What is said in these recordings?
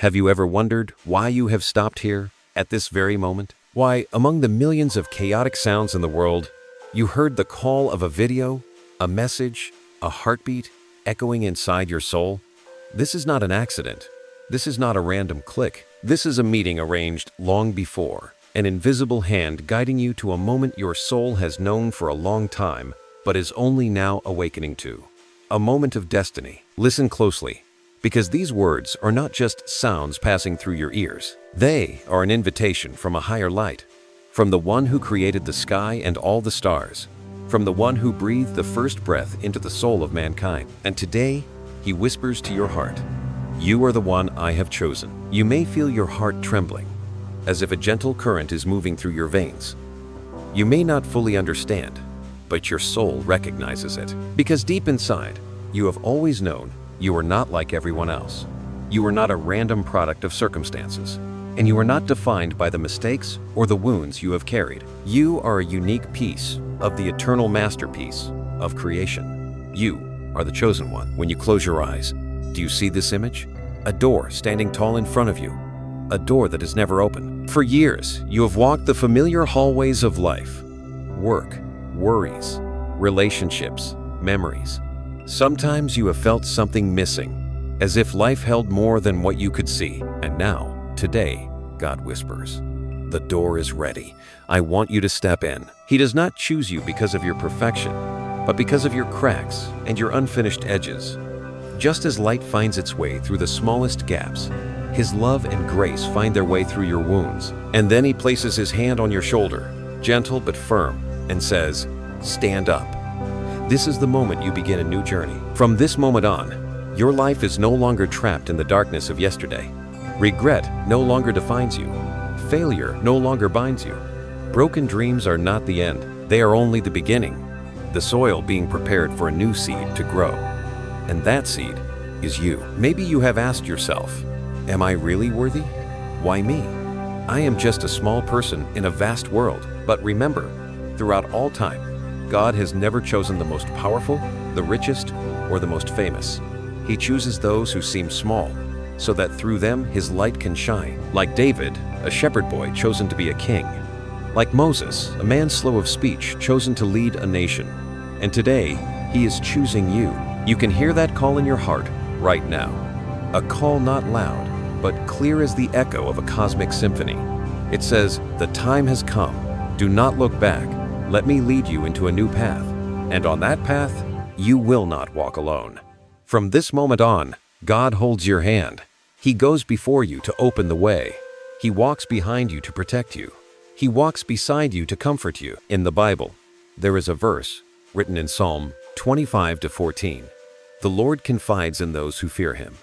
Have you ever wondered why you have stopped here at this very moment? Why, among the millions of chaotic sounds in the world, you heard the call of a video, a message, a heartbeat echoing inside your soul? This is not an accident. This is not a random click. This is a meeting arranged long before, an invisible hand guiding you to a moment your soul has known for a long time, but is only now awakening to. A moment of destiny. Listen closely, because these words are not just sounds passing through your ears. They are an invitation from a higher light, from the one who created the sky and all the stars, from the one who breathed the first breath into the soul of mankind. And today, he whispers to your heart, "You are the one I have chosen." You may feel your heart trembling, as if a gentle current is moving through your veins. You may not fully understand, but your soul recognizes it. Because deep inside, you have always known you are not like everyone else. You are not a random product of circumstances, and you are not defined by the mistakes or the wounds you have carried. You are a unique piece of the eternal masterpiece of creation. You are the chosen one. When you close your eyes, do you see this image? A door standing tall in front of you, a door that is never open. For years, you have walked the familiar hallways of life. Work, worries, relationships, memories. Sometimes you have felt something missing, as if life held more than what you could see. And now, today, God whispers, "The door is ready. I want you to step in." He does not choose you because of your perfection, but because of your cracks and your unfinished edges. Just as light finds its way through the smallest gaps, His love and grace find their way through your wounds. And then He places His hand on your shoulder, gentle but firm, and says, "Stand up." This is the moment you begin a new journey. From this moment on, your life is no longer trapped in the darkness of yesterday. Regret no longer defines you. Failure no longer binds you. Broken dreams are not the end. They are only the beginning, the soil being prepared for a new seed to grow. And that seed is you. Maybe you have asked yourself, "Am I really worthy? Why me? I am just a small person in a vast world." But remember, throughout all time, God has never chosen the most powerful, the richest, or the most famous. He chooses those who seem small, so that through them His light can shine. Like David, a shepherd boy chosen to be a king. Like Moses, a man slow of speech chosen to lead a nation. And today, He is choosing you. You can hear that call in your heart right now. A call not loud, but clear as the echo of a cosmic symphony. It says, "The time has come. Do not look back. Let me lead you into a new path. And on that path, you will not walk alone." From this moment on, God holds your hand. He goes before you to open the way. He walks behind you to protect you. He walks beside you to comfort you. In the Bible, there is a verse written in Psalm 25-14. The Lord confides in those who fear Him.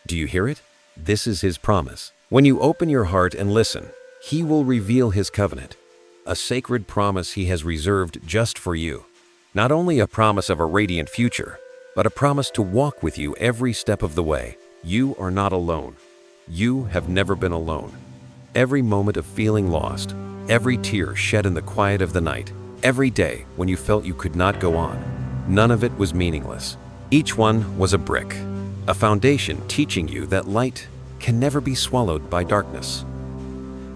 Do you hear it? This is His promise. When you open your heart and listen, He will reveal His covenant, a sacred promise He has reserved just for you. Not only a promise of a radiant future, but a promise to walk with you every step of the way. You are not alone. You have never been alone. Every moment of feeling lost, every tear shed in the quiet of the night, every day when you felt you could not go on, none of it was meaningless. Each one was a brick, a foundation teaching you that light can never be swallowed by darkness.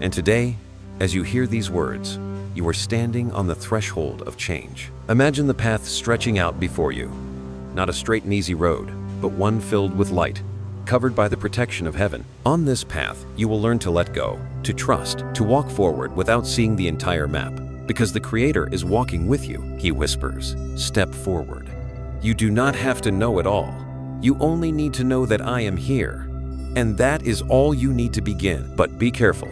And today, as you hear these words, you are standing on the threshold of change. Imagine the path stretching out before you. Not a straight and easy road, but one filled with light, covered by the protection of heaven. On this path, you will learn to let go, to trust, to walk forward without seeing the entire map. Because the Creator is walking with you. He whispers, "Step forward." You do not have to know it all. You only need to know that I am here. And that is all you need to begin. But be careful.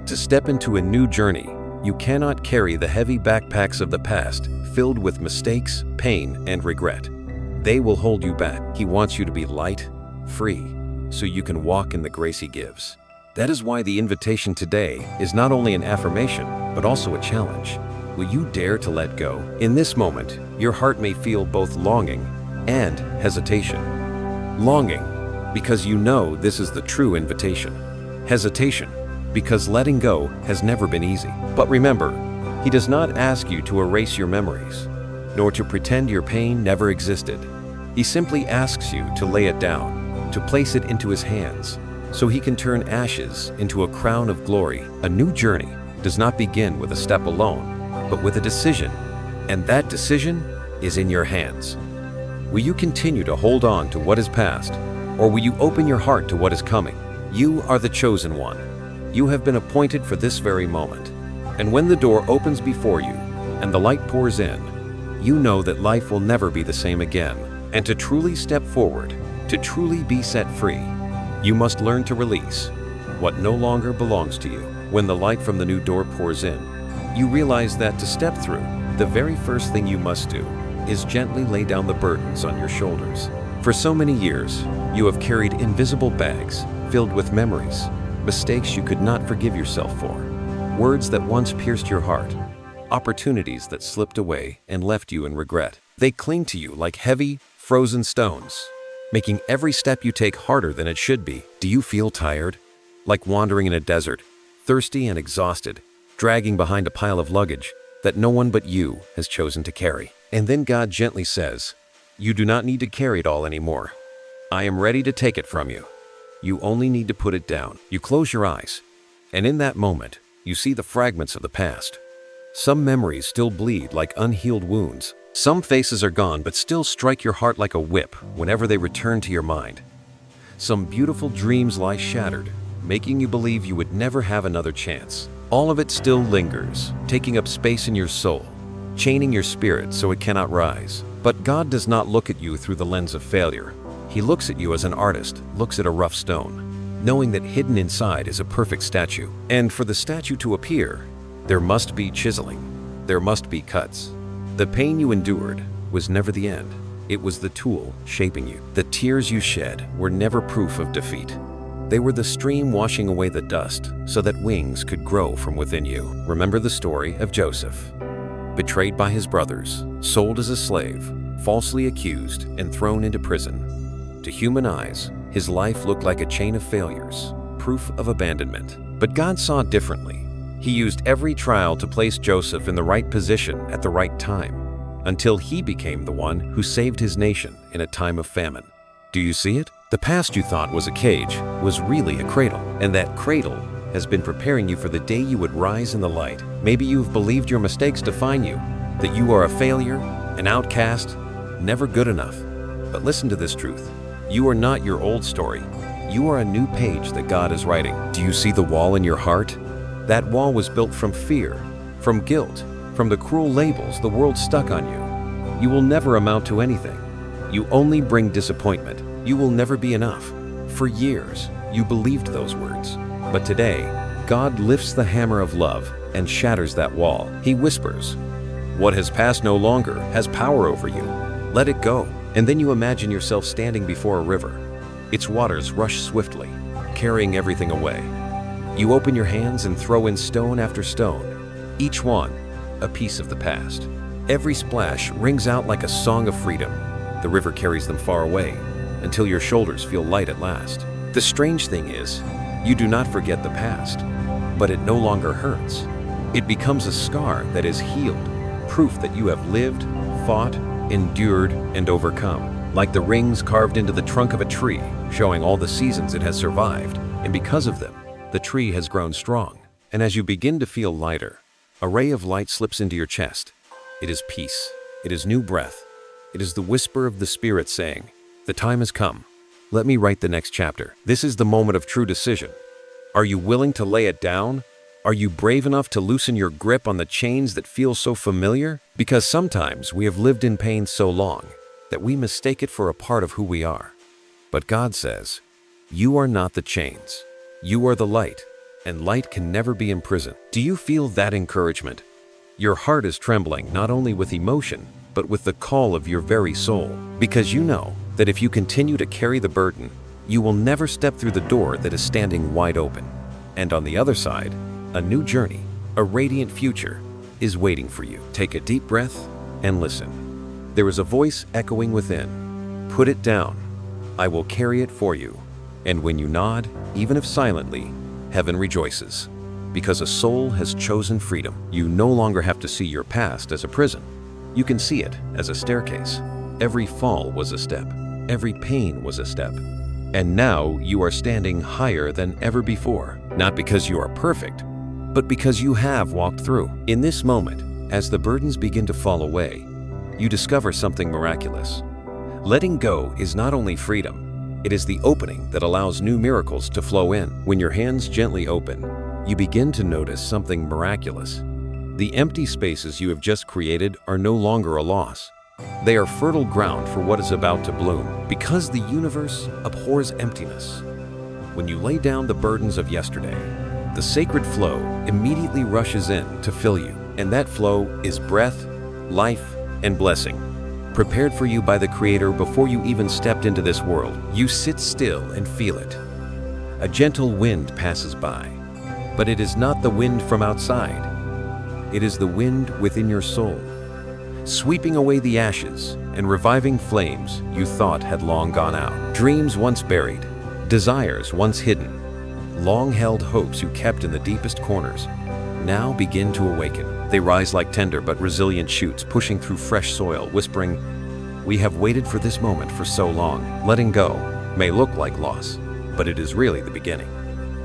To step into a new journey, you cannot carry the heavy backpacks of the past filled with mistakes, pain, and regret. They will hold you back. He wants you to be light, free, so you can walk in the grace He gives. That is why the invitation today is not only an affirmation, but also a challenge. Will you dare to let go? In this moment, your heart may feel both longing and hesitation. Longing, because you know this is the true invitation. Hesitation, because letting go has never been easy. But remember, He does not ask you to erase your memories, nor to pretend your pain never existed. He simply asks you to lay it down, to place it into His hands, so he can turn ashes into a crown of glory. A new journey does not begin with a step alone, but with a decision, and that decision is in your hands. Will you continue to hold on to what is past, or will you open your heart to what is coming? You are the chosen one. You have been appointed for this very moment. And when the door opens before you and the light pours in, you know that life will never be the same again. And to truly step forward, to truly be set free, you must learn to release what no longer belongs to you. When the light from the new door pours in, you realize that to step through, the very first thing you must do is gently lay down the burdens on your shoulders. For so many years, you have carried invisible bags filled with memories, mistakes you could not forgive yourself for, words that once pierced your heart, opportunities that slipped away and left you in regret. They cling to you like heavy, frozen stones, making every step you take harder than it should be. Do you feel tired? Like wandering in a desert, thirsty and exhausted, dragging behind a pile of luggage that no one but you has chosen to carry. And then God gently says, "You do not need to carry it all anymore. I am ready to take it from you. You only need to put it down." You close your eyes, and in that moment, you see the fragments of the past. Some memories still bleed like unhealed wounds. Some faces are gone but still strike your heart like a whip whenever they return to your mind. Some beautiful dreams lie shattered, making you believe you would never have another chance. All of it still lingers, taking up space in your soul, chaining your spirit so it cannot rise. But God does not look at you through the lens of failure. He looks at you as an artist looks at a rough stone, knowing that hidden inside is a perfect statue. And for the statue to appear, there must be chiseling. There must be cuts. The pain you endured was never the end. It was the tool shaping you. The tears you shed were never proof of defeat. They were the stream washing away the dust so that wings could grow from within you. Remember the story of Joseph. Betrayed by his brothers, sold as a slave, falsely accused, and thrown into prison. To human eyes, his life looked like a chain of failures, proof of abandonment. But God saw it differently. He used every trial to place Joseph in the right position at the right time, until he became the one who saved his nation in a time of famine. Do you see it? The past you thought was a cage was really a cradle, and that cradle has been preparing you for the day you would rise in the light. Maybe you've believed your mistakes define you, that you are a failure, an outcast, never good enough. But listen to this truth. You are not your old story. You are a new page that God is writing. Do you see the wall in your heart? That wall was built from fear, from guilt, from the cruel labels the world stuck on you. You will never amount to anything. You only bring disappointment. You will never be enough. For years, you believed those words. But today, God lifts the hammer of love and shatters that wall. He whispers, "What has passed no longer has power over you. Let it go." And then you imagine yourself standing before a river. Its waters rush swiftly, carrying everything away. You open your hands and throw in stone after stone, each one a piece of the past. Every splash rings out like a song of freedom. The river carries them far away, until your shoulders feel light at last. The strange thing is, you do not forget the past, but it no longer hurts. It becomes a scar that is healed, proof that you have lived, fought, endured, and overcome. Like the rings carved into the trunk of a tree, showing all the seasons it has survived, and because of them, the tree has grown strong. And as you begin to feel lighter, a ray of light slips into your chest. It is peace. It is new breath. It is the whisper of the Spirit saying, "The time has come. Let me write the next chapter." This is the moment of true decision. Are you willing to lay it down? Are you brave enough to loosen your grip on the chains that feel so familiar? Because sometimes we have lived in pain so long that we mistake it for a part of who we are. But God says, "You are not the chains. You are the light, and light can never be imprisoned." Do you feel that encouragement? Your heart is trembling not only with emotion, but with the call of your very soul. Because you know that if you continue to carry the burden, you will never step through the door that is standing wide open. And on the other side, a new journey, a radiant future, is waiting for you. Take a deep breath and listen. There is a voice echoing within. Put it down. I will carry it for you. And when you nod, even if silently, heaven rejoices. Because a soul has chosen freedom. You no longer have to see your past as a prison. You can see it as a staircase. Every fall was a step. Every pain was a step. And now you are standing higher than ever before, not because you are perfect, but because you have walked through. In this moment, as the burdens begin to fall away, you discover something miraculous. Letting go is not only freedom, it is the opening that allows new miracles to flow in. When your hands gently open, you begin to notice something miraculous. The empty spaces you have just created are no longer a loss. They are fertile ground for what is about to bloom, because the universe abhors emptiness. When you lay down the burdens of yesterday, the sacred flow immediately rushes in to fill you, and that flow is breath, life, and blessing. Prepared for you by the Creator before you even stepped into this world. You sit still and feel it. A gentle wind passes by, but it is not the wind from outside. It is the wind within your soul, sweeping away the ashes and reviving flames you thought had long gone out. Dreams once buried, desires once hidden, long-held hopes you kept in the deepest corners, now begin to awaken. They rise like tender but resilient shoots pushing through fresh soil, whispering, "We have waited for this moment for so long." Letting go may look like loss, but it is really the beginning.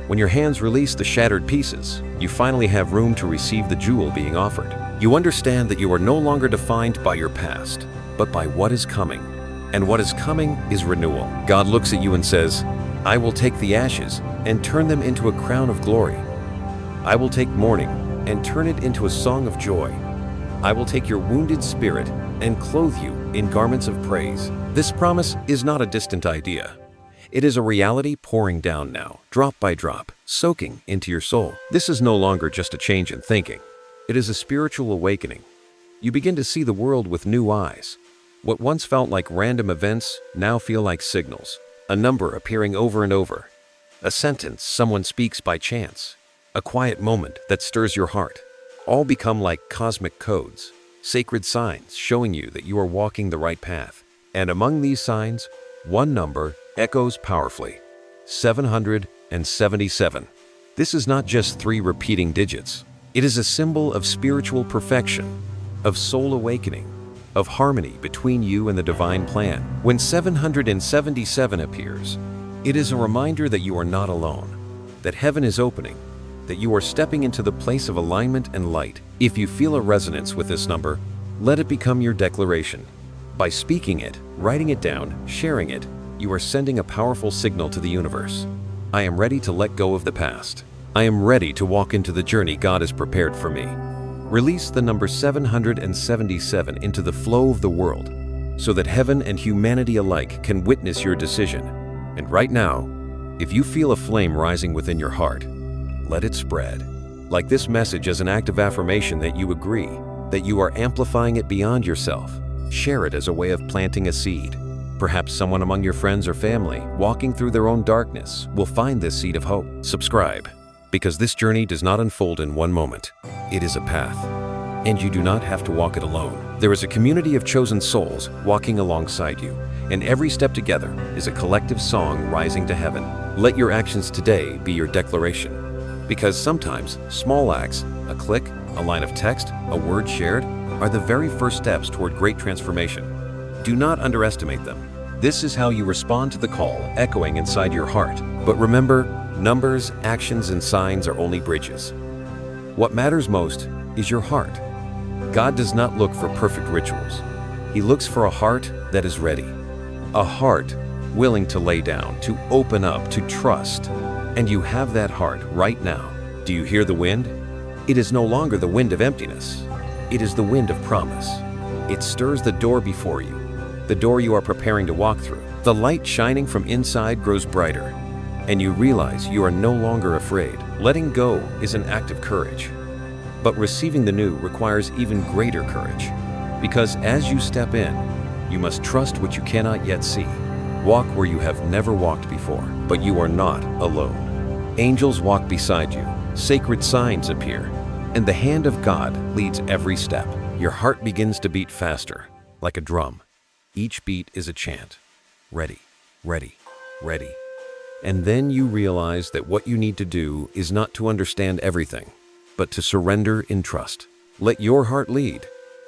When your hands release the shattered pieces, you finally have room to receive the jewel being offered. You understand that you are no longer defined by your past, but by what is coming. And what is coming is renewal. God looks at you and says, "I will take the ashes and turn them into a crown of glory. I will take mourning and turn it into a song of joy. I will take your wounded spirit and clothe you in garments of praise." This promise is not a distant idea. It is a reality pouring down now, drop by drop, soaking into your soul. This is no longer just a change in thinking. It is a spiritual awakening. You begin to see the world with new eyes. What once felt like random events now feel like signals. A number appearing over and over. A sentence someone speaks by chance. A quiet moment that stirs your heart. All become like cosmic codes, sacred signs showing you that you are walking the right path. And among these signs, one number echoes powerfully: 777. This is not just 3 repeating digits. It is a symbol of spiritual perfection, of soul awakening, of harmony between you and the divine plan. When 777 appears, it is a reminder that you are not alone, that heaven is opening, that you are stepping into the place of alignment and light. If you feel a resonance with this number, let it become your declaration. By speaking it, writing it down, sharing it, you are sending a powerful signal to the universe. I am ready to let go of the past. I am ready to walk into the journey God has prepared for me. Release the number 777 into the flow of the world, so that heaven and humanity alike can witness your decision. And right now, if you feel a flame rising within your heart, let it spread. Like this message as an act of affirmation that you agree, that you are amplifying it beyond yourself. Share it as a way of planting a seed. Perhaps someone among your friends or family, walking through their own darkness, will find this seed of hope. Subscribe, because this journey does not unfold in one moment. It is a path, and you do not have to walk it alone. There is a community of chosen souls walking alongside you, and every step together is a collective song rising to heaven. Let your actions today be your declaration, because sometimes small acts, a click, a line of text, a word shared, are the very first steps toward great transformation. Do not underestimate them. This is how you respond to the call echoing inside your heart. But remember, numbers, actions, and signs are only bridges. What matters most is your heart. God does not look for perfect rituals. He looks for a heart that is ready. A heart willing to lay down, to open up, to trust. And you have that heart right now. Do you hear the wind? It is no longer the wind of emptiness. It is the wind of promise. It stirs the door before you, the door you are preparing to walk through. The light shining from inside grows brighter, and you realize you are no longer afraid. Letting go is an act of courage, but receiving the new requires even greater courage, because as you step in, you must trust what you cannot yet see. Walk where you have never walked before, but you are not alone. Angels walk beside you, sacred signs appear, and the hand of God leads every step. Your heart begins to beat faster, like a drum. Each beat is a chant. Ready, ready, ready. And then you realize that what you need to do is not to understand everything, but to surrender in trust. Let your heart lead.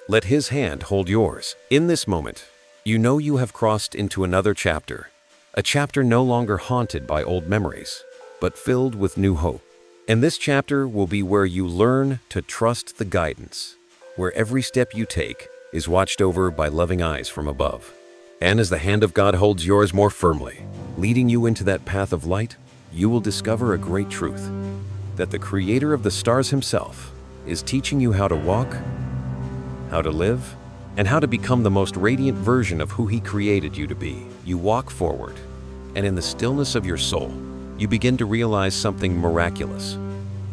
Let His hand hold yours. In this moment, you know you have crossed into another chapter, a chapter no longer haunted by old memories, but filled with new hope. And this chapter will be where you learn to trust the guidance, where every step you take is watched over by loving eyes from above. And as the hand of God holds yours more firmly, leading you into that path of light, you will discover a great truth, that the Creator of the stars himself is teaching you how to walk, how to live, and how to become the most radiant version of who He created you to be. You walk forward, and in the stillness of your soul, you begin to realize something miraculous.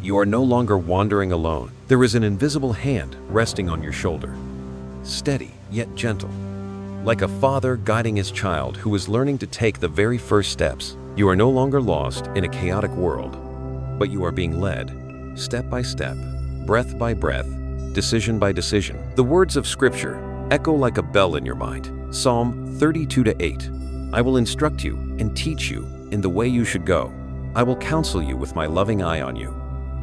You are no longer wandering alone. There is an invisible hand resting on your shoulder, steady yet gentle, like a father guiding his child who is learning to take the very first steps. You are no longer lost in a chaotic world, but you are being led, step by step, breath by breath, decision by decision. The words of Scripture echo like a bell in your mind. Psalm 32:8. I will instruct you and teach you in the way you should go. I will counsel you with my loving eye on you.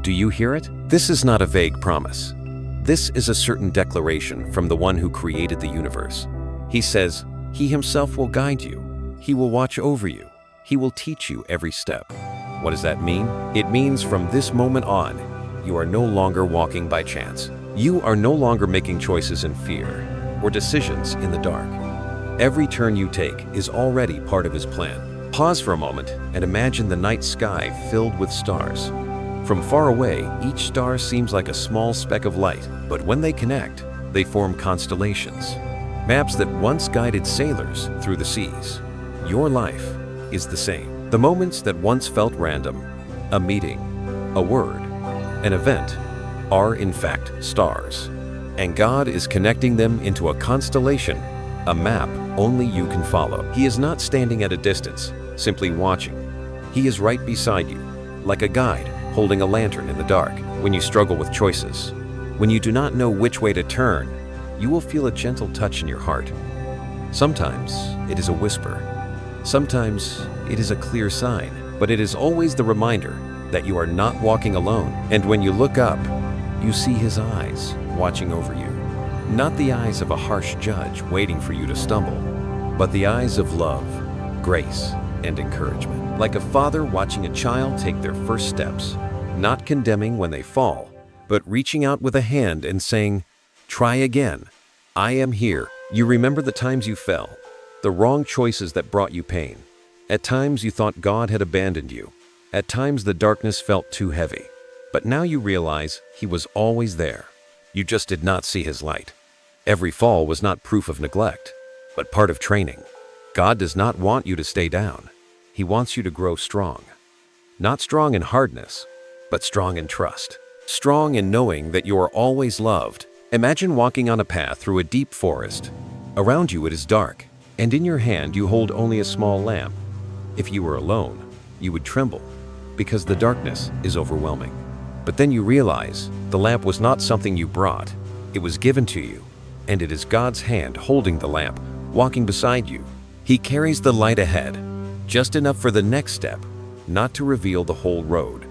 Do you hear it? This is not a vague promise. This is a certain declaration from the one who created the universe. He says, He Himself will guide you. He will watch over you. He will teach you every step. What does that mean? It means from this moment on, you are no longer walking by chance. You are no longer making choices in fear or decisions in the dark. Every turn you take is already part of His plan. Pause for a moment and imagine the night sky filled with stars. From far away, each star seems like a small speck of light, but when they connect, they form constellations, maps that once guided sailors through the seas. Your life is the same. The moments that once felt random, a meeting, a word, an event, are in fact stars. And God is connecting them into a constellation, a map only you can follow. He is not standing at a distance, simply watching. He is right beside you, like a guide holding a lantern in the dark. When you struggle with choices, when you do not know which way to turn, you will feel a gentle touch in your heart. Sometimes it is a whisper. Sometimes it is a clear sign, but it is always the reminder that you are not walking alone. And when you look up, you see His eyes watching over you. Not the eyes of a harsh judge waiting for you to stumble, but the eyes of love, grace, and encouragement. Like a father watching a child take their first steps, not condemning when they fall, but reaching out with a hand and saying, "Try again. I am here." You remember the times you fell, the wrong choices that brought you pain. At times you thought God had abandoned you. At times the darkness felt too heavy. But now you realize He was always there. You just did not see His light. Every fall was not proof of neglect, but part of training. God does not want you to stay down. He wants you to grow strong. Not strong in hardness, but strong in trust. Strong in knowing that you are always loved. Imagine walking on a path through a deep forest. Around you it is dark, and in your hand you hold only a small lamp. If you were alone, you would tremble, because the darkness is overwhelming. But then you realize the lamp was not something you brought. It was given to you, and it is God's hand holding the lamp, walking beside you. He carries the light ahead, just enough for the next step, not to reveal the whole road,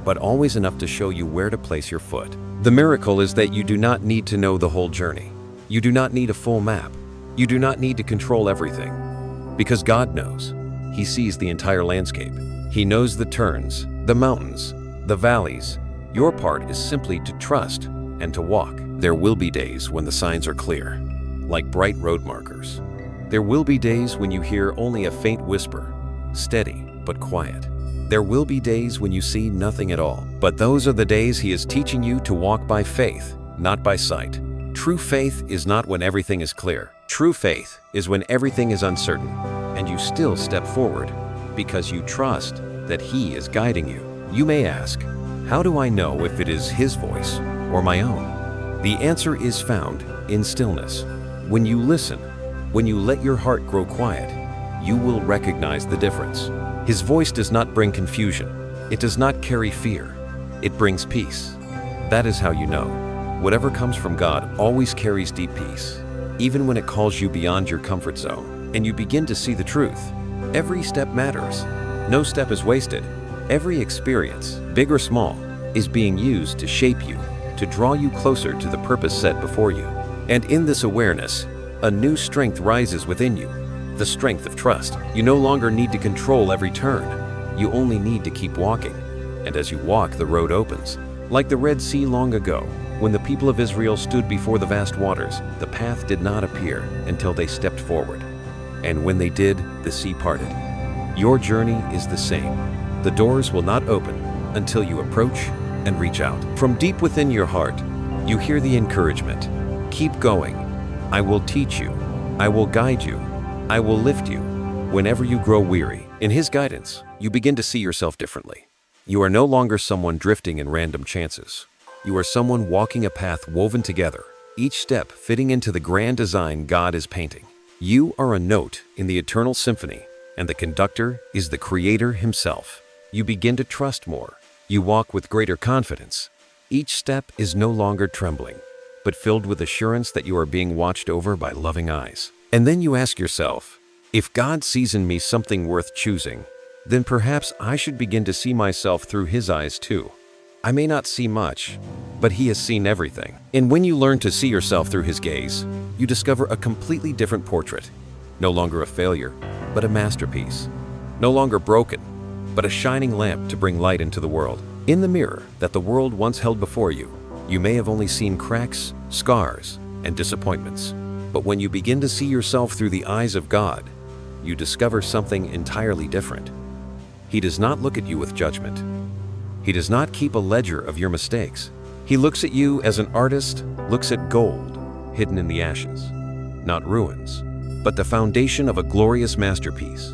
but always enough to show you where to place your foot. The miracle is that you do not need to know the whole journey. You do not need a full map. You do not need to control everything, because God knows. He sees the entire landscape. He knows the turns, the mountains, the valleys. Your part is simply to trust and to walk. There will be days when the signs are clear, like bright road markers. There will be days when you hear only a faint whisper, steady but quiet. There will be days when you see nothing at all. But those are the days He is teaching you to walk by faith, not by sight. True faith is not when everything is clear. True faith is when everything is uncertain, and you still step forward because you trust that He is guiding you. You may ask, how do I know if it is His voice or my own? The answer is found in stillness. When you listen, when you let your heart grow quiet, you will recognize the difference. His voice does not bring confusion. It does not carry fear. It brings peace. That is how you know. Whatever comes from God always carries deep peace, even when it calls you beyond your comfort zone, and you begin to see the truth. Every step matters. No step is wasted. Every experience, big or small, is being used to shape you, to draw you closer to the purpose set before you. And in this awareness, a new strength rises within you. the strength of trust. You no longer need to control every turn. You only need to keep walking. And as you walk, the road opens. Like the Red Sea long ago, when the people of Israel stood before the vast waters, the path did not appear until they stepped forward. And when they did, the sea parted. Your journey is the same. The doors will not open until you approach and reach out. From deep within your heart, you hear the encouragement. Keep going. I will teach you. I will guide you. I will lift you. Whenever you grow weary, in His guidance, you begin to see yourself differently. You are no longer someone drifting in random chances. You are someone walking a path woven together, each step fitting into the grand design God is painting. You are a note in the eternal symphony, and the conductor is the Creator Himself. You begin to trust more. You walk with greater confidence. Each step is no longer trembling, but filled with assurance that you are being watched over by loving eyes. And then you ask yourself, if God sees in me something worth choosing, then perhaps I should begin to see myself through His eyes too. I may not see much, but He has seen everything. And when you learn to see yourself through His gaze, you discover a completely different portrait. No longer a failure, but a masterpiece. No longer broken, but a shining lamp to bring light into the world. In the mirror that the world once held before you, you may have only seen cracks, scars, and disappointments. But when you begin to see yourself through the eyes of God, you discover something entirely different. He does not look at you with judgment. He does not keep a ledger of your mistakes. He looks at you as an artist looks at gold hidden in the ashes, not ruins, but the foundation of a glorious masterpiece,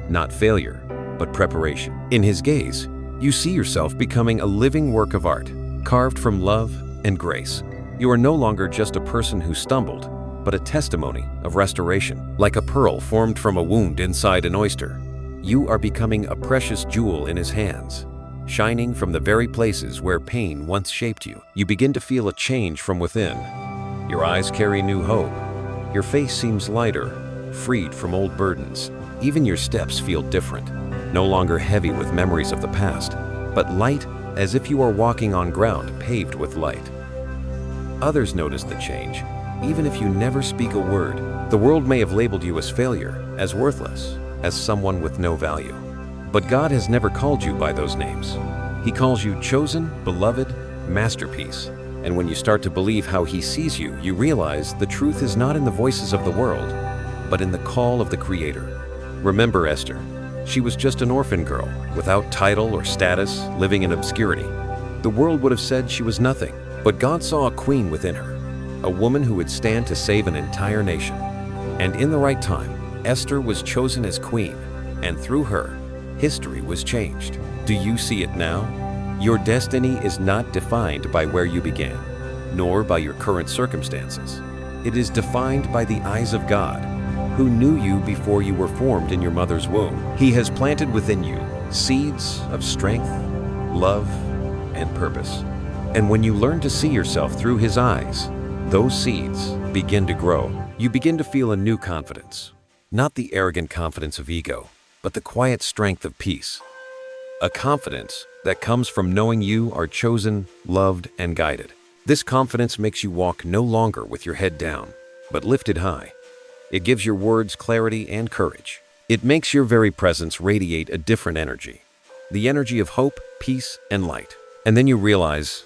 not failure, but preparation. In His gaze, you see yourself becoming a living work of art, carved from love and grace. You are no longer just a person who stumbled, but a testimony of restoration. Like a pearl formed from a wound inside an oyster, you are becoming a precious jewel in His hands, shining from the very places where pain once shaped you. You begin to feel a change from within. Your eyes carry new hope. Your face seems lighter, freed from old burdens. Even your steps feel different, no longer heavy with memories of the past, but light as if you are walking on ground paved with light. Others notice the change, even if you never speak a word. The world may have labeled you as failure, as worthless, as someone with no value. But God has never called you by those names. He calls you chosen, beloved, masterpiece. And when you start to believe how He sees you, you realize the truth is not in the voices of the world, but in the call of the Creator. Remember Esther. She was just an orphan girl, without title or status, living in obscurity. The world would have said she was nothing, but God saw a queen within her, a woman who would stand to save an entire nation. And in the right time, Esther was chosen as queen, and through her, history was changed. Do you see it now? Your destiny is not defined by where you began, nor by your current circumstances. It is defined by the eyes of God, who knew you before you were formed in your mother's womb. He has planted within you seeds of strength, love, and purpose. And when you learn to see yourself through His eyes, those seeds begin to grow. You begin to feel a new confidence, not the arrogant confidence of ego, but the quiet strength of peace. A confidence that comes from knowing you are chosen, loved, and guided. This confidence makes you walk no longer with your head down, but lifted high. It gives your words clarity and courage. It makes your very presence radiate a different energy, the energy of hope, peace, and light. And then you realize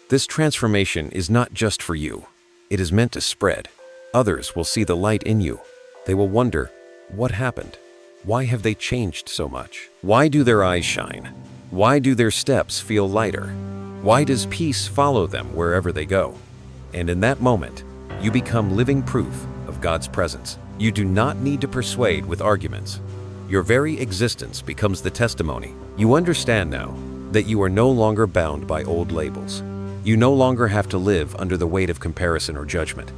this transformation is not just for you. It is meant to spread. Others will see the light in you. They will wonder, what happened? Why have they changed so much? Why do their eyes shine? Why do their steps feel lighter? Why does peace follow them wherever they go? And in that moment, you become living proof of God's presence. You do not need to persuade with arguments. Your very existence becomes the testimony. You understand now that you are no longer bound by old labels. You no longer have to live under the weight of comparison or judgment.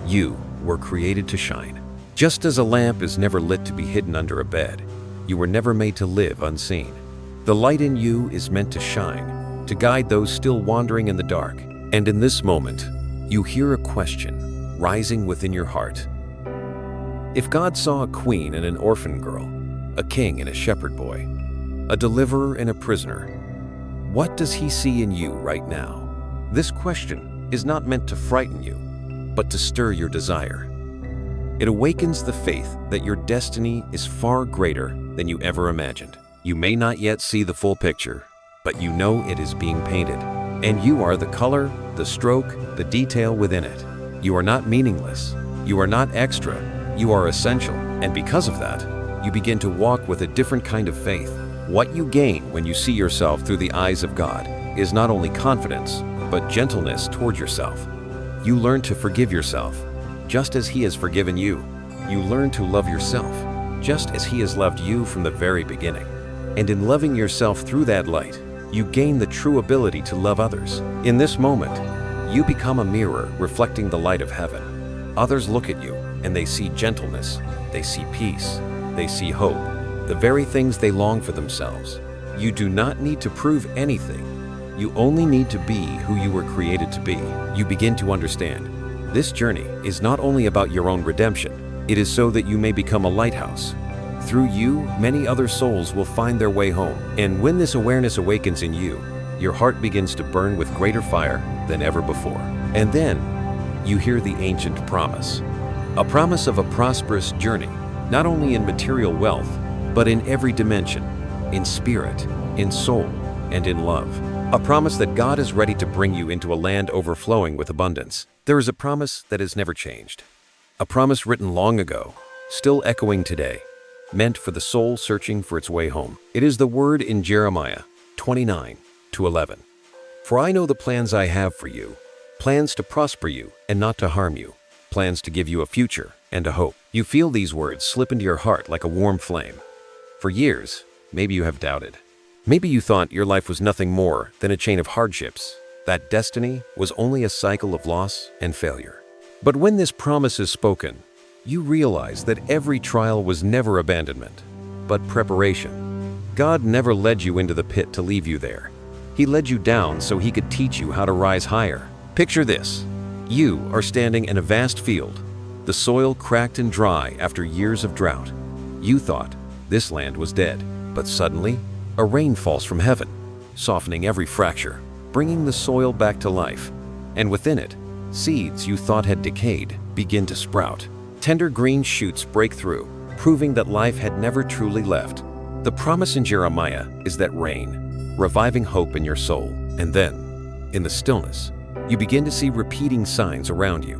You were created to shine. Just as a lamp is never lit to be hidden under a bed, you were never made to live unseen. The light in you is meant to shine, to guide those still wandering in the dark. And in this moment, you hear a question rising within your heart. If God saw a queen and an orphan girl, a king and a shepherd boy, a deliverer and a prisoner, what does He see in you right now? This question is not meant to frighten you, but to stir your desire. It awakens the faith that your destiny is far greater than you ever imagined. You may not yet see the full picture, but you know it is being painted. And you are the color, the stroke, the detail within it. You are not meaningless. You are not extra. You are essential. And because of that, you begin to walk with a different kind of faith. What you gain when you see yourself through the eyes of God is not only confidence, but gentleness toward yourself. You learn to forgive yourself, just as He has forgiven you. You learn to love yourself, just as He has loved you from the very beginning. And in loving yourself through that light, you gain the true ability to love others. In this moment, you become a mirror reflecting the light of heaven. Others look at you and they see gentleness, they see peace, they see hope, the very things they long for themselves. You do not need to prove anything. You only need to be who you were created to be. You begin to understand. This journey is not only about your own redemption, it is so that you may become a lighthouse. Through you, many other souls will find their way home. And when this awareness awakens in you, your heart begins to burn with greater fire than ever before. And then, you hear the ancient promise. A promise of a prosperous journey, not only in material wealth, but in every dimension, in spirit, in soul, and in love. A promise that God is ready to bring you into a land overflowing with abundance. There is a promise that has never changed. A promise written long ago, still echoing today, meant for the soul searching for its way home. It is the word in Jeremiah 29:11. For I know the plans I have for you, plans to prosper you and not to harm you, plans to give you a future and a hope. You feel these words slip into your heart like a warm flame. For years, maybe you have doubted. Maybe you thought your life was nothing more than a chain of hardships, that destiny was only a cycle of loss and failure. But when this promise is spoken, you realize that every trial was never abandonment, but preparation. God never led you into the pit to leave you there. He led you down so He could teach you how to rise higher. Picture this. You are standing in a vast field, the soil cracked and dry after years of drought. You thought this land was dead, but suddenly, a rain falls from heaven, softening every fracture, bringing the soil back to life. And within it, seeds you thought had decayed begin to sprout. Tender green shoots break through, proving that life had never truly left. The promise in Jeremiah is that rain, reviving hope in your soul. And then, in the stillness, you begin to see repeating signs around you.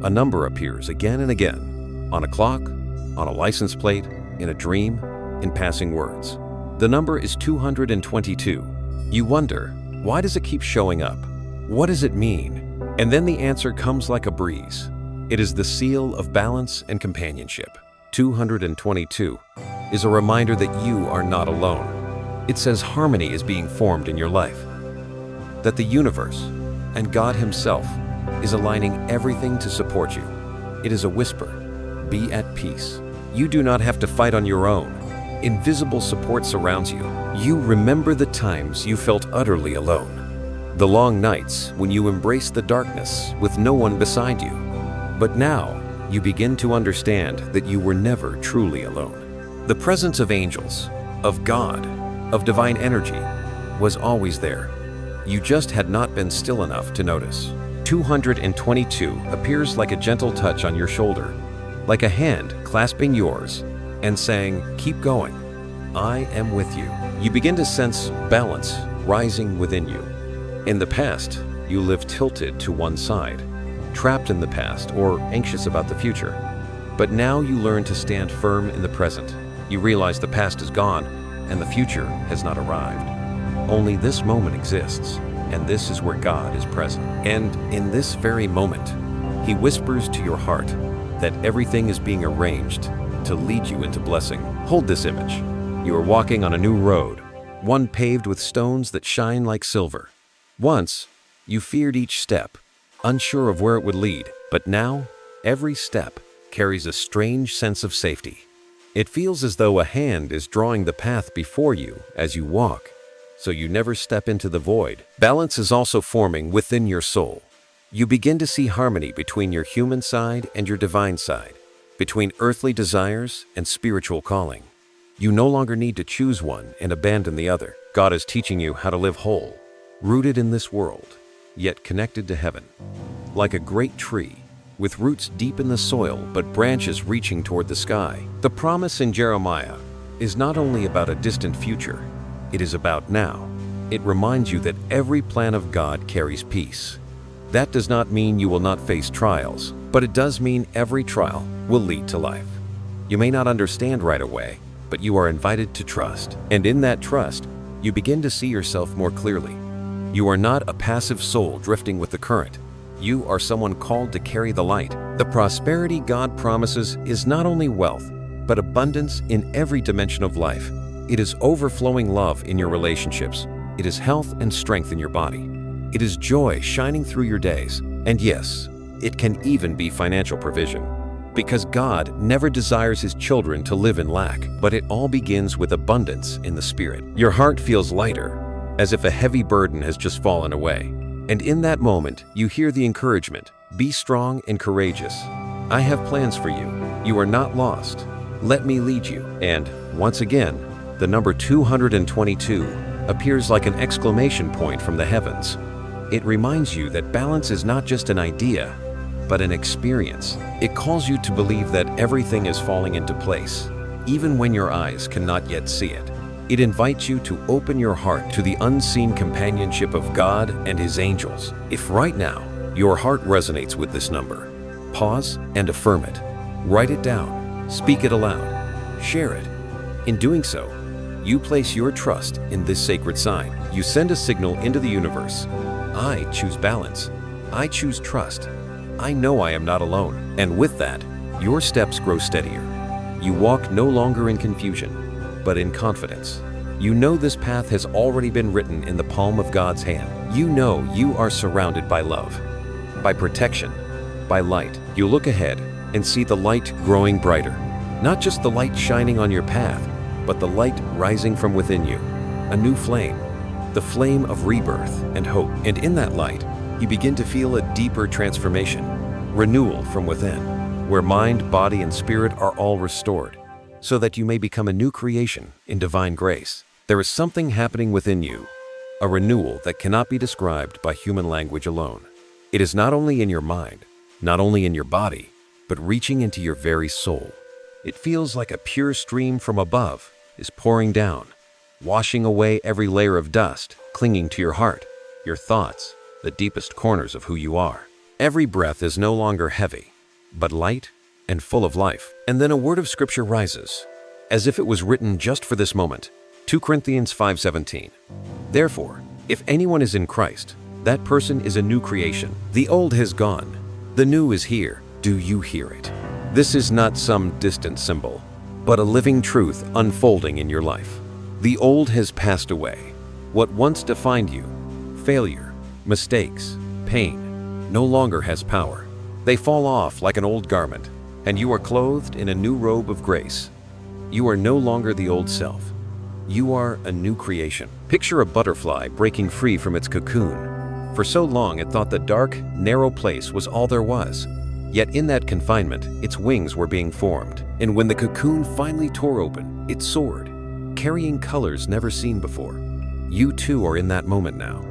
A number appears again and again, on a clock, on a license plate, in a dream, in passing words. The number is 222. You wonder, why does it keep showing up? What does it mean? And then the answer comes like a breeze. It is the seal of balance and companionship. 222 is a reminder that you are not alone. It says harmony is being formed in your life, that the universe and God Himself is aligning everything to support you. It is a whisper. Be at peace. You do not have to fight on your own. Invisible support surrounds you. You remember the times you felt utterly alone. The long nights when you embraced the darkness with no one beside you. But now, you begin to understand that you were never truly alone. The presence of angels, of God, of divine energy, was always there. You just had not been still enough to notice. 222 appears like a gentle touch on your shoulder, like a hand clasping yours and saying, "Keep going. I am with you." You begin to sense balance rising within you. In the past, you lived tilted to one side, trapped in the past or anxious about the future. But now you learn to stand firm in the present. You realize the past is gone and the future has not arrived. Only this moment exists, and this is where God is present. And in this very moment, He whispers to your heart that everything is being arranged to lead you into blessing. Hold this image. You are walking on a new road, one paved with stones that shine like silver. Once, you feared each step, unsure of where it would lead, but now, every step carries a strange sense of safety. It feels as though a hand is drawing the path before you as you walk, so you never step into the void. Balance is also forming within your soul. You begin to see harmony between your human side and your divine side, between earthly desires and spiritual calling. You no longer need to choose one and abandon the other. God is teaching you how to live whole, rooted in this world, yet connected to heaven. Like a great tree, with roots deep in the soil but branches reaching toward the sky. The promise in Jeremiah is not only about a distant future, it is about now. It reminds you that every plan of God carries peace. That does not mean you will not face trials, but it does mean every trial will lead to life. You may not understand right away, but you are invited to trust. And in that trust, you begin to see yourself more clearly. You are not a passive soul drifting with the current. You are someone called to carry the light. The prosperity God promises is not only wealth, but abundance in every dimension of life. It is overflowing love in your relationships. It is health and strength in your body. It is joy shining through your days. And yes, it can even be financial provision. Because God never desires His children to live in lack, but it all begins with abundance in the Spirit. Your heart feels lighter, as if a heavy burden has just fallen away. And in that moment, you hear the encouragement, "Be strong and courageous. I have plans for you. You are not lost. Let me lead you." And once again, the number 222 appears like an exclamation point from the heavens. It reminds you that balance is not just an idea, but an experience. It calls you to believe that everything is falling into place, even when your eyes cannot yet see it. It invites you to open your heart to the unseen companionship of God and His angels. If right now your heart resonates with this number, pause and affirm it. Write it down, speak it aloud, share it. In doing so, you place your trust in this sacred sign. You send a signal into the universe. I choose balance. I choose trust. I know I am not alone. And with that, your steps grow steadier. You walk no longer in confusion, but in confidence. You know this path has already been written in the palm of God's hand. You know you are surrounded by love, by protection, by light. You look ahead and see the light growing brighter. Not just the light shining on your path, but the light rising from within you. A new flame, the flame of rebirth and hope. And in that light, you begin to feel a deeper transformation, renewal from within, where mind, body, and spirit are all restored, so that you may become a new creation in divine grace. There is something happening within you, a renewal that cannot be described by human language alone. It is not only in your mind, not only in your body, but reaching into your very soul. It feels like a pure stream from above is pouring down, washing away every layer of dust clinging to your heart, your thoughts, the deepest corners of who you are. Every breath is no longer heavy, but light and full of life. And then a word of scripture rises, as if it was written just for this moment. 2 Corinthians 5:17. Therefore, if anyone is in Christ, that person is a new creation. The old has gone, the new is here. Do you hear it? This is not some distant symbol, but a living truth unfolding in your life. The old has passed away. What once defined you, failure, mistakes, pain, no longer has power. They fall off like an old garment, and you are clothed in a new robe of grace. You are no longer the old self. You are a new creation. Picture a butterfly breaking free from its cocoon. For so long it thought the dark, narrow place was all there was. Yet in that confinement, its wings were being formed. And when the cocoon finally tore open, it soared, carrying colors never seen before. You too are in that moment now.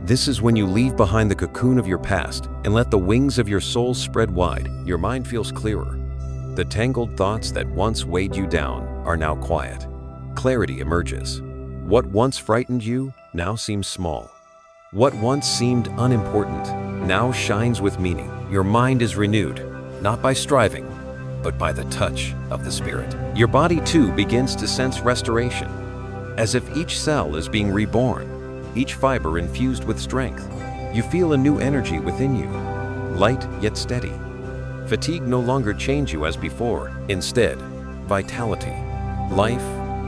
This is when you leave behind the cocoon of your past and let the wings of your soul spread wide. Your mind feels clearer. The tangled thoughts that once weighed you down are now quiet. Clarity emerges. What once frightened you now seems small. What once seemed unimportant now shines with meaning. Your mind is renewed, not by striving, but by the touch of the Spirit. Your body too begins to sense restoration, as if each cell is being reborn, each fiber infused with strength. You feel a new energy within you, light yet steady. Fatigue no longer chains you as before. Instead, vitality, life,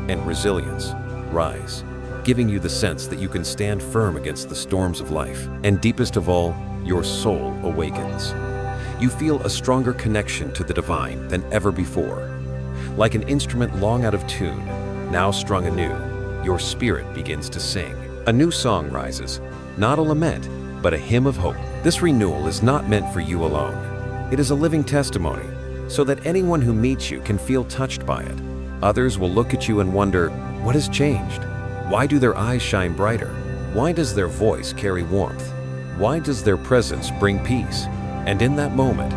and resilience rise, giving you the sense that you can stand firm against the storms of life. And deepest of all, your soul awakens. You feel a stronger connection to the divine than ever before. Like an instrument long out of tune, now strung anew, your spirit begins to sing. A new song rises, not a lament, but a hymn of hope. This renewal is not meant for you alone. It is a living testimony, so that anyone who meets you can feel touched by it. Others will look at you and wonder, what has changed? Why do their eyes shine brighter? Why does their voice carry warmth? Why does their presence bring peace? And in that moment,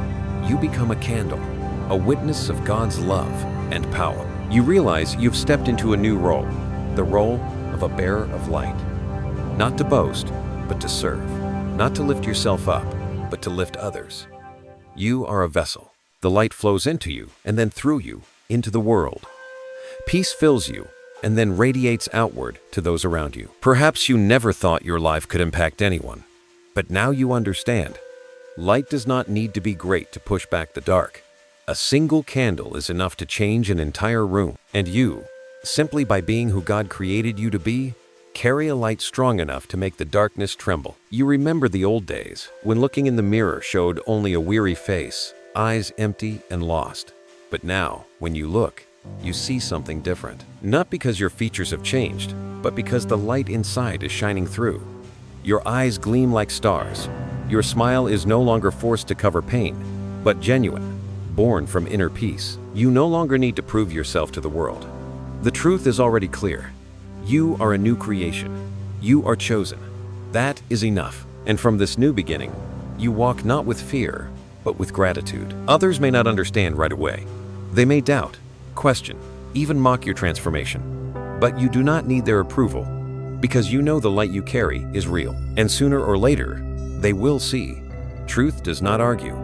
you become a candle, a witness of God's love and power. You realize you've stepped into a new role, the role of a bearer of light. Not to boast, but to serve. Not to lift yourself up, but to lift others. You are a vessel. The light flows into you and then through you into the world. Peace fills you and then radiates outward to those around you. Perhaps you never thought your life could impact anyone, but now you understand. Light does not need to be great to push back the dark. A single candle is enough to change an entire room. And you, simply by being who God created you to be, carry a light strong enough to make the darkness tremble. You remember the old days, when looking in the mirror showed only a weary face, eyes empty and lost. But now, when you look, you see something different. Not because your features have changed, but because the light inside is shining through. Your eyes gleam like stars. Your smile is no longer forced to cover pain, but genuine, born from inner peace. You no longer need to prove yourself to the world. The truth is already clear. You are a new creation. You are chosen. That is enough. And from this new beginning, you walk not with fear, but with gratitude. Others may not understand right away. They may doubt, question, even mock your transformation. But you do not need their approval, because you know the light you carry is real. And sooner or later, they will see. Truth does not argue.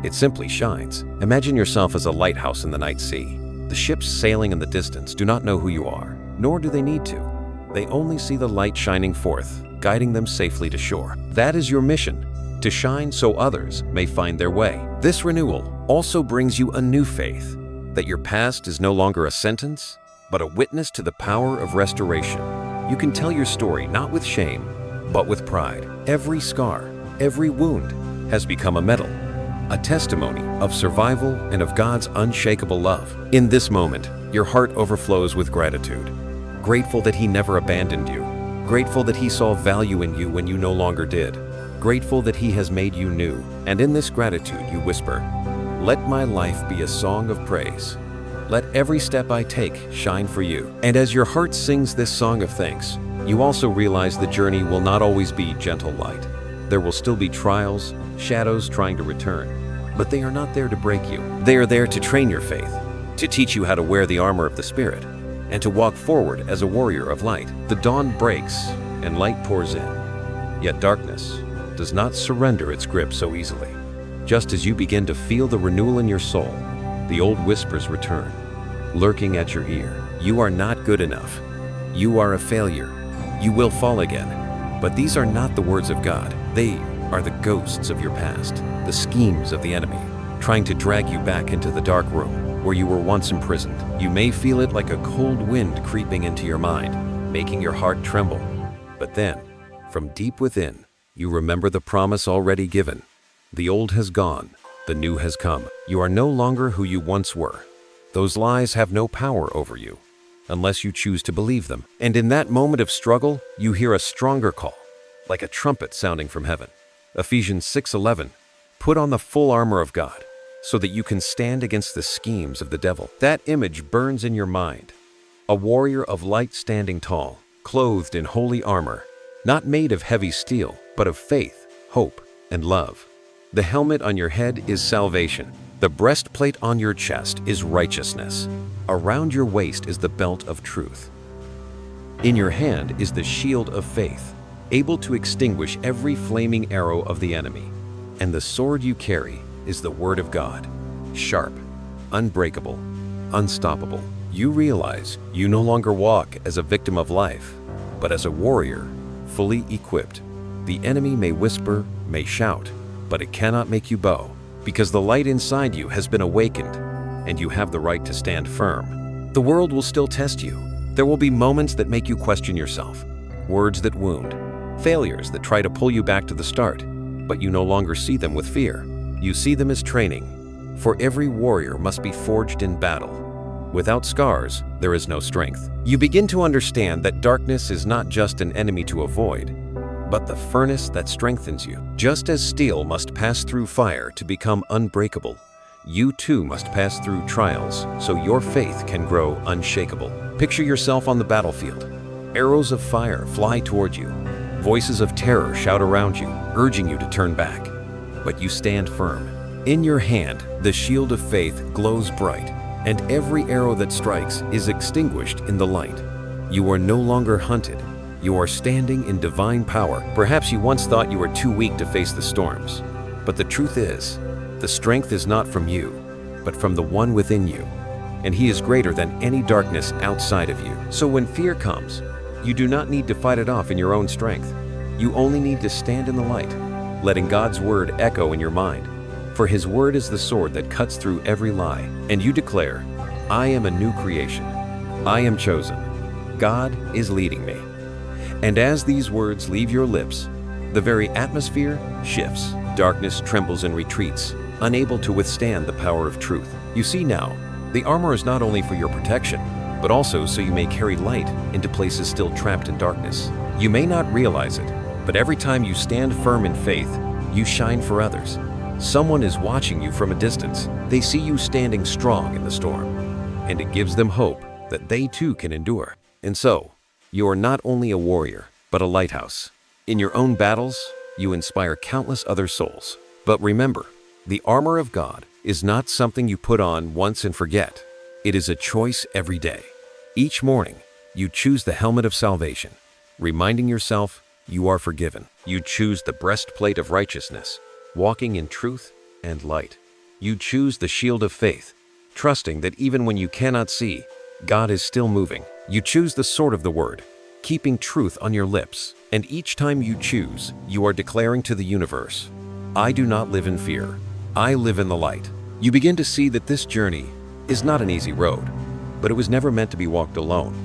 It simply shines. Imagine yourself as a lighthouse in the night sea. The ships sailing in the distance do not know who you are, nor do they need to. They only see the light shining forth, guiding them safely to shore. That is your mission, to shine so others may find their way. This renewal also brings you a new faith, that your past is no longer a sentence, but a witness to the power of restoration. You can tell your story not with shame, but with pride. Every scar, every wound has become a medal, a testimony of survival and of God's unshakable love. In this moment, your heart overflows with gratitude. Grateful that He never abandoned you. Grateful that He saw value in you when you no longer did. Grateful that He has made you new. And in this gratitude you whisper, "Let my life be a song of praise. Let every step I take shine for you." And as your heart sings this song of thanks, you also realize the journey will not always be gentle light. There will still be trials, shadows trying to return, but they are not there to break you. They are there to train your faith, to teach you how to wear the armor of the Spirit, and to walk forward as a warrior of light. The dawn breaks and light pours in, yet darkness does not surrender its grip so easily. Just as you begin to feel the renewal in your soul, the old whispers return, lurking at your ear. You are not good enough. You are a failure. You will fall again. But these are not the words of God. They are the ghosts of your past, the schemes of the enemy, trying to drag you back into the dark room where you were once imprisoned. You may feel it like a cold wind creeping into your mind, making your heart tremble. But then, from deep within, you remember the promise already given. The old has gone, the new has come. You are no longer who you once were. Those lies have no power over you, unless you choose to believe them. And in that moment of struggle, you hear a stronger call, like a trumpet sounding from heaven. Ephesians 6:11, put on the full armor of God, so that you can stand against the schemes of the devil. That image burns in your mind. A warrior of light standing tall, clothed in holy armor, not made of heavy steel, but of faith, hope, and love. The helmet on your head is salvation. The breastplate on your chest is righteousness. Around your waist is the belt of truth. In your hand is the shield of faith, able to extinguish every flaming arrow of the enemy. And the sword you carry is the Word of God, sharp, unbreakable, unstoppable. You realize you no longer walk as a victim of life, but as a warrior, fully equipped. The enemy may whisper, may shout, but it cannot make you bow, because the light inside you has been awakened, and you have the right to stand firm. The world will still test you. There will be moments that make you question yourself, words that wound, failures that try to pull you back to the start, but you no longer see them with fear. You see them as training, for every warrior must be forged in battle. Without scars, there is no strength. You begin to understand that darkness is not just an enemy to avoid, but the furnace that strengthens you. Just as steel must pass through fire to become unbreakable, you too must pass through trials so your faith can grow unshakable. Picture yourself on the battlefield. Arrows of fire fly toward you. Voices of terror shout around you, urging you to turn back. But you stand firm. In your hand, the shield of faith glows bright, and every arrow that strikes is extinguished in the light. You are no longer hunted. You are standing in divine power. Perhaps you once thought you were too weak to face the storms. But the truth is, the strength is not from you, but from the one within you. And he is greater than any darkness outside of you. So when fear comes, you do not need to fight it off in your own strength. You only need to stand in the light, letting God's word echo in your mind. For his word is the sword that cuts through every lie. And you declare, I am a new creation. I am chosen. God is leading me. And as these words leave your lips, the very atmosphere shifts. Darkness trembles and retreats, unable to withstand the power of truth. You see now, the armor is not only for your protection, but also so you may carry light into places still trapped in darkness. You may not realize it, but every time you stand firm in faith, you shine for others. Someone is watching you from a distance. They see you standing strong in the storm, and it gives them hope that they too can endure. And so, you are not only a warrior, but a lighthouse. In your own battles, you inspire countless other souls. But remember, the armor of God is not something you put on once and forget. It is a choice every day. Each morning, you choose the helmet of salvation, reminding yourself you are forgiven. You choose the breastplate of righteousness, walking in truth and light. You choose the shield of faith, trusting that even when you cannot see, God is still moving. You choose the sword of the word, keeping truth on your lips. And each time you choose, you are declaring to the universe, I do not live in fear. I live in the light. You begin to see that this journey is not an easy road, but it was never meant to be walked alone.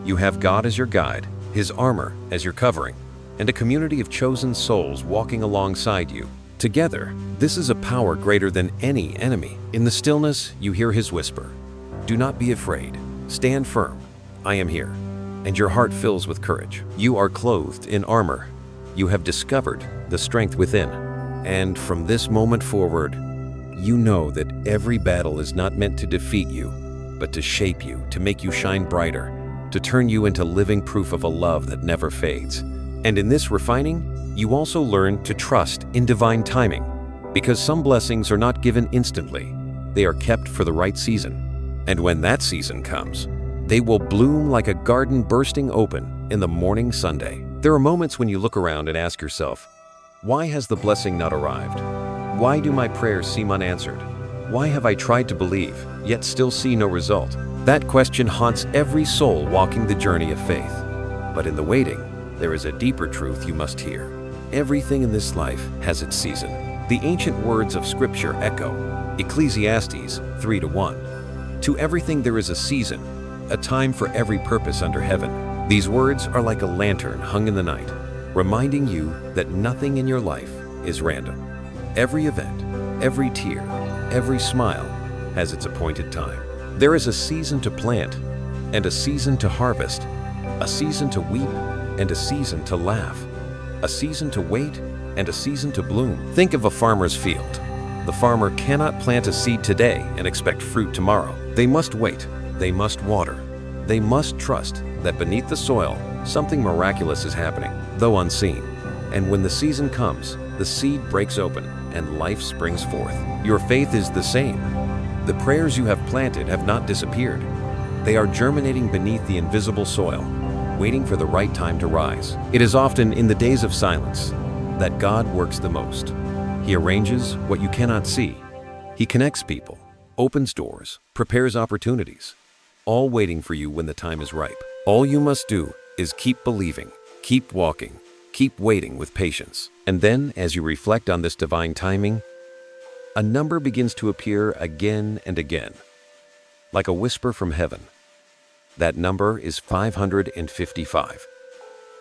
You have God as your guide, his armor as your covering, and a community of chosen souls walking alongside you. Together, this is a power greater than any enemy. In the stillness, you hear his whisper, do not be afraid. Stand firm. I am here. And your heart fills with courage. You are clothed in armor. You have discovered the strength within. And from this moment forward, you know that every battle is not meant to defeat you, but to shape you, to make you shine brighter, to turn you into living proof of a love that never fades. And in this refining, you also learn to trust in divine timing, because some blessings are not given instantly. They are kept for the right season. And when that season comes, they will bloom like a garden bursting open in the morning sunday. There are moments when you look around and ask yourself, why has the blessing not arrived? Why do my prayers seem unanswered? Why have I tried to believe, yet still see no result? That question haunts every soul walking the journey of faith. But in the waiting, there is a deeper truth you must hear. Everything in this life has its season. The ancient words of Scripture echo, Ecclesiastes 3:1. To everything there is a season, a time for every purpose under heaven. These words are like a lantern hung in the night, reminding you that nothing in your life is random. Every event, every tear, every smile has its appointed time. There is a season to plant and a season to harvest, a season to weep and a season to laugh, a season to wait and a season to bloom. Think of a farmer's field. The farmer cannot plant a seed today and expect fruit tomorrow. They must wait. They must water. They must trust that beneath the soil, something miraculous is happening, though unseen. And when the season comes, the seed breaks open and life springs forth. Your faith is the same. The prayers you have planted have not disappeared. They are germinating beneath the invisible soil, waiting for the right time to rise. It is often in the days of silence that God works the most. He arranges what you cannot see. He connects people, opens doors, prepares opportunities, all waiting for you when the time is ripe. All you must do is keep believing, keep walking, keep waiting with patience. And then, as you reflect on this divine timing, a number begins to appear again and again, like a whisper from heaven. That number is 555.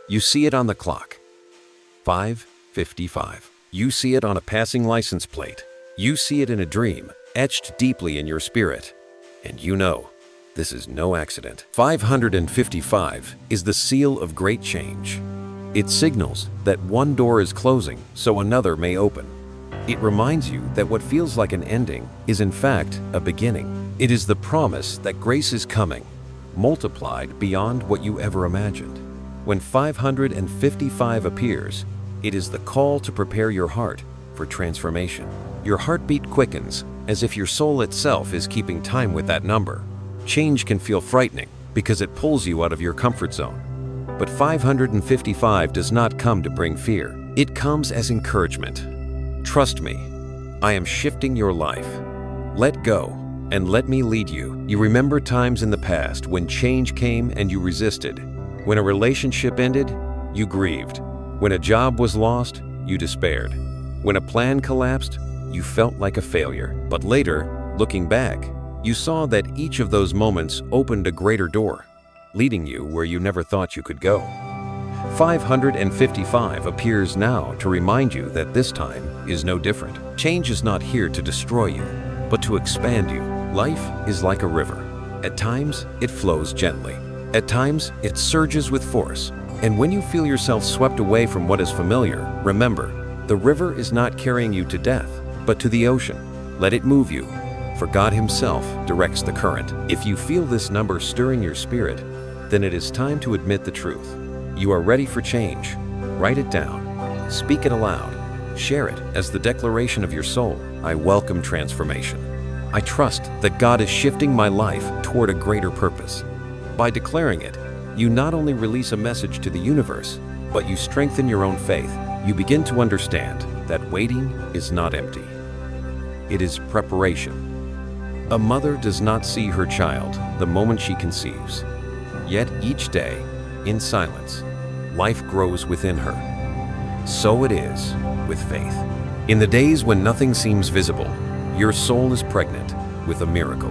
You see it on the clock. 555. You see it on a passing license plate. You see it in a dream, etched deeply in your spirit. And you know, this is no accident. 555 is the seal of great change. It signals that one door is closing so another may open. It reminds you that what feels like an ending is in fact a beginning. It is the promise that grace is coming, multiplied beyond what you ever imagined. When 555 appears, it is the call to prepare your heart for transformation. Your heartbeat quickens, as if your soul itself is keeping time with that number. Change can feel frightening because it pulls you out of your comfort zone. But 555 does not come to bring fear. It comes as encouragement. Trust me, I am shifting your life. Let go and let me lead you. You remember times in the past when change came and you resisted. When a relationship ended, you grieved. When a job was lost, you despaired. When a plan collapsed, you felt like a failure. But later, looking back, you saw that each of those moments opened a greater door, leading you where you never thought you could go. 555 appears now to remind you that this time is no different. Change is not here to destroy you, but to expand you. Life is like a river. At times, it flows gently. At times, it surges with force. And when you feel yourself swept away from what is familiar, remember, the river is not carrying you to death, but to the ocean. Let it move you, for God Himself directs the current. If you feel this number stirring your spirit, then it is time to admit the truth. You are ready for change. Write it down. Speak it aloud. Share it as the declaration of your soul. I welcome transformation. I trust that God is shifting my life toward a greater purpose. By declaring it, you not only release a message to the universe, but you strengthen your own faith. You begin to understand that waiting is not empty. It is preparation. A mother does not see her child the moment she conceives. Yet each day, in silence, life grows within her. So it is with faith. In the days when nothing seems visible, your soul is pregnant with a miracle.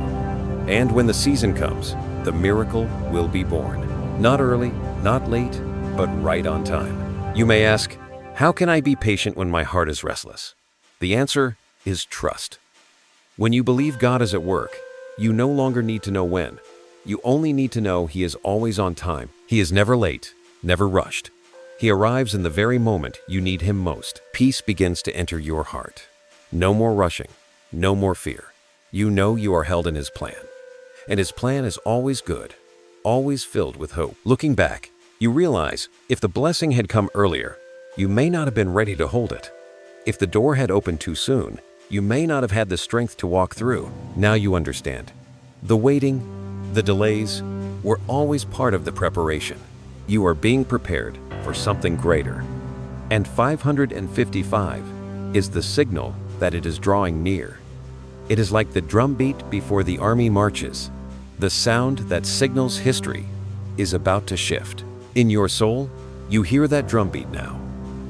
And when the season comes, the miracle will be born. Not early, not late, but right on time. You may ask, how can I be patient when my heart is restless? The answer is trust. When you believe God is at work, you no longer need to know when. You only need to know He is always on time. He is never late, never rushed. He arrives in the very moment you need Him most. Peace begins to enter your heart. No more rushing, no more fear. You know you are held in His plan. And His plan is always good, always filled with hope. Looking back, you realize if the blessing had come earlier, you may not have been ready to hold it. If the door had opened too soon, you may not have had the strength to walk through. Now you understand. The waiting, the delays, were always part of the preparation. You are being prepared for something greater. And 555 is the signal that it is drawing near. It is like the drumbeat before the army marches. The sound that signals history is about to shift. In your soul, you hear that drumbeat now.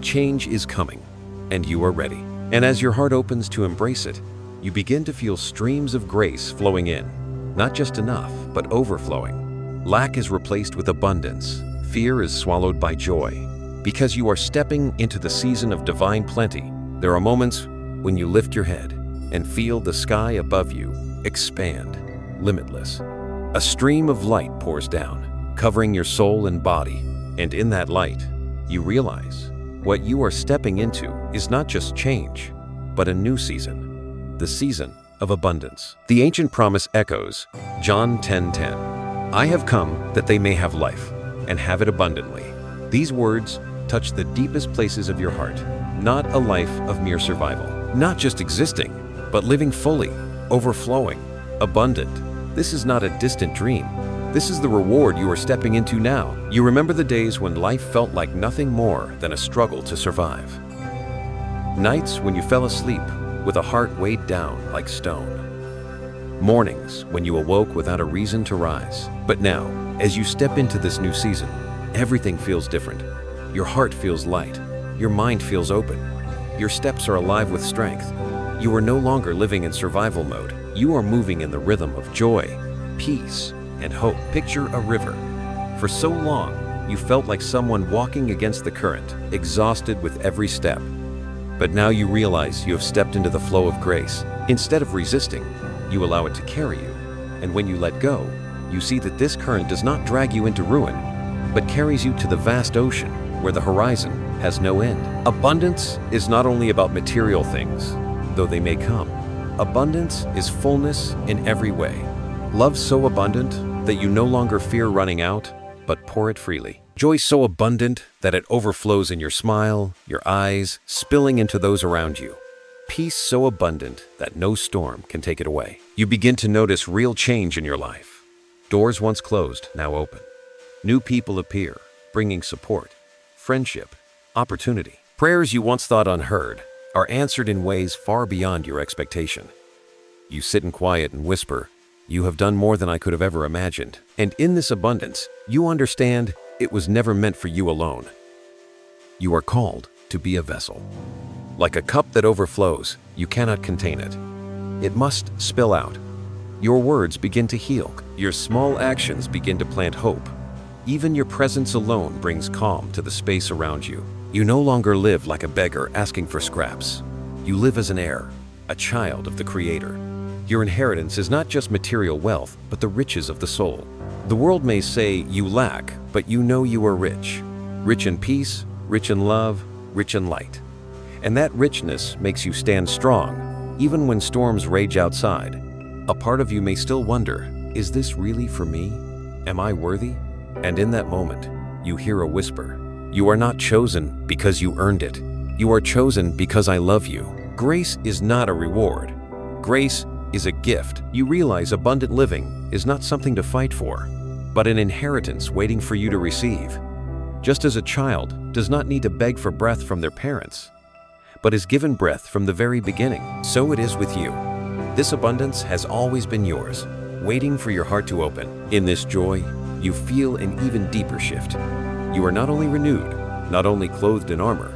Change is coming, and you are ready. And as your heart opens to embrace it, you begin to feel streams of grace flowing in. Not just enough, but overflowing. Lack is replaced with abundance. Fear is swallowed by joy. Because you are stepping into the season of divine plenty, there are moments when you lift your head and feel the sky above you expand, limitless. A stream of light pours down, covering your soul and body, and in that light, you realize what you are stepping into is not just change, but a new season, the season of abundance. The ancient promise echoes, John 10:10. I have come that they may have life, and have it abundantly. These words touch the deepest places of your heart, not a life of mere survival, not just existing, but living fully, overflowing, abundant. This is not a distant dream. This is the reward you are stepping into now. You remember the days when life felt like nothing more than a struggle to survive. Nights when you fell asleep with a heart weighed down like stone. Mornings when you awoke without a reason to rise. But now, as you step into this new season, everything feels different. Your heart feels light. Your mind feels open. Your steps are alive with strength. You are no longer living in survival mode. You are moving in the rhythm of joy, peace, and hope. Picture a river. For so long, you felt like someone walking against the current, exhausted with every step. But now you realize you have stepped into the flow of grace. Instead of resisting, you allow it to carry you. And when you let go, you see that this current does not drag you into ruin, but carries you to the vast ocean where the horizon has no end. Abundance is not only about material things, though they may come. Abundance is fullness in every way. Love so abundant that you no longer fear running out, but pour it freely. Joy so abundant that it overflows in your smile, your eyes, spilling into those around you. Peace so abundant that no storm can take it away. You begin to notice real change in your life. Doors once closed, now open. New people appear, bringing support, friendship, opportunity. Prayers you once thought unheard are answered in ways far beyond your expectation. You sit in quiet and whisper, "You have done more than I could have ever imagined." And in this abundance, you understand it was never meant for you alone. You are called to be a vessel. Like a cup that overflows, you cannot contain it. It must spill out. Your words begin to heal. Your small actions begin to plant hope. Even your presence alone brings calm to the space around you. You no longer live like a beggar asking for scraps. You live as an heir, a child of the Creator. Your inheritance is not just material wealth, but the riches of the soul. The world may say you lack, but you know you are rich. Rich in peace, rich in love, rich in light. And that richness makes you stand strong, even when storms rage outside. A part of you may still wonder, is this really for me? Am I worthy? And in that moment, you hear a whisper. You are not chosen because you earned it. You are chosen because I love you. Grace is not a reward. Grace is a gift. You realize abundant living is not something to fight for, but an inheritance waiting for you to receive. Just as a child does not need to beg for breath from their parents, but is given breath from the very beginning, so it is with you. This abundance has always been yours, waiting for your heart to open. In this joy, you feel an even deeper shift. You are not only renewed, not only clothed in armor,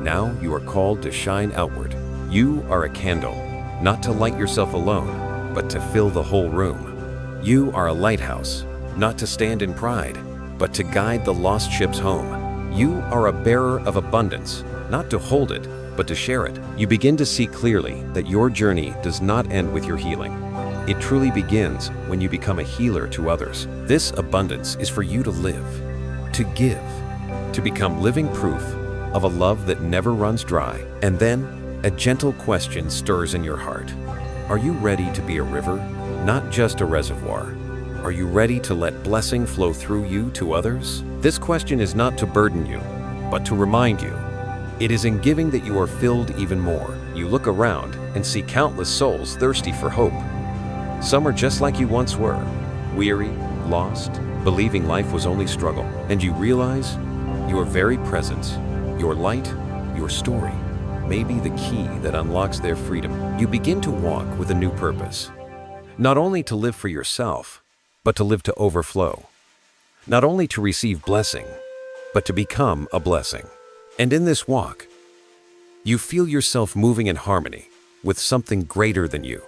now you are called to shine outward. You are a candle, not to light yourself alone, but to fill the whole room. You are a lighthouse, not to stand in pride, but to guide the lost ships home. You are a bearer of abundance, not to hold it, but to share it. You begin to see clearly that your journey does not end with your healing. It truly begins when you become a healer to others. This abundance is for you to live, to give, to become living proof of a love that never runs dry. And then a gentle question stirs in your heart. Are you ready to be a river, not just a reservoir? Are you ready to let blessing flow through you to others? This question is not to burden you, but to remind you. It is in giving that you are filled even more. You look around and see countless souls thirsty for hope. Some are just like you once were, weary, lost, believing life was only struggle. And you realize your very presence, your light, your story may be the key that unlocks their freedom. You begin to walk with a new purpose, not only to live for yourself, but to live to overflow. Not only to receive blessing, but to become a blessing. And in this walk, you feel yourself moving in harmony with something greater than you,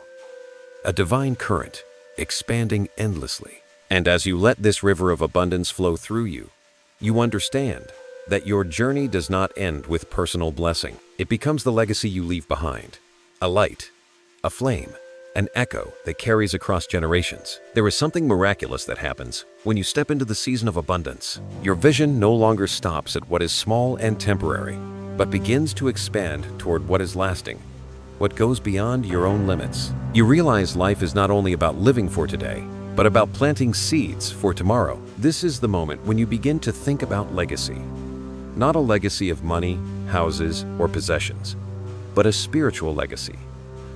a divine current expanding endlessly. And as you let this river of abundance flow through you, you understand that your journey does not end with personal blessing. It becomes the legacy you leave behind, a light, a flame, an echo that carries across generations. There is something miraculous that happens when you step into the season of abundance. Your vision no longer stops at what is small and temporary, but begins to expand toward what is lasting, what goes beyond your own limits. You realize life is not only about living for today, but about planting seeds for tomorrow. This is the moment when you begin to think about legacy. Not a legacy of money, houses, or possessions, but a spiritual legacy.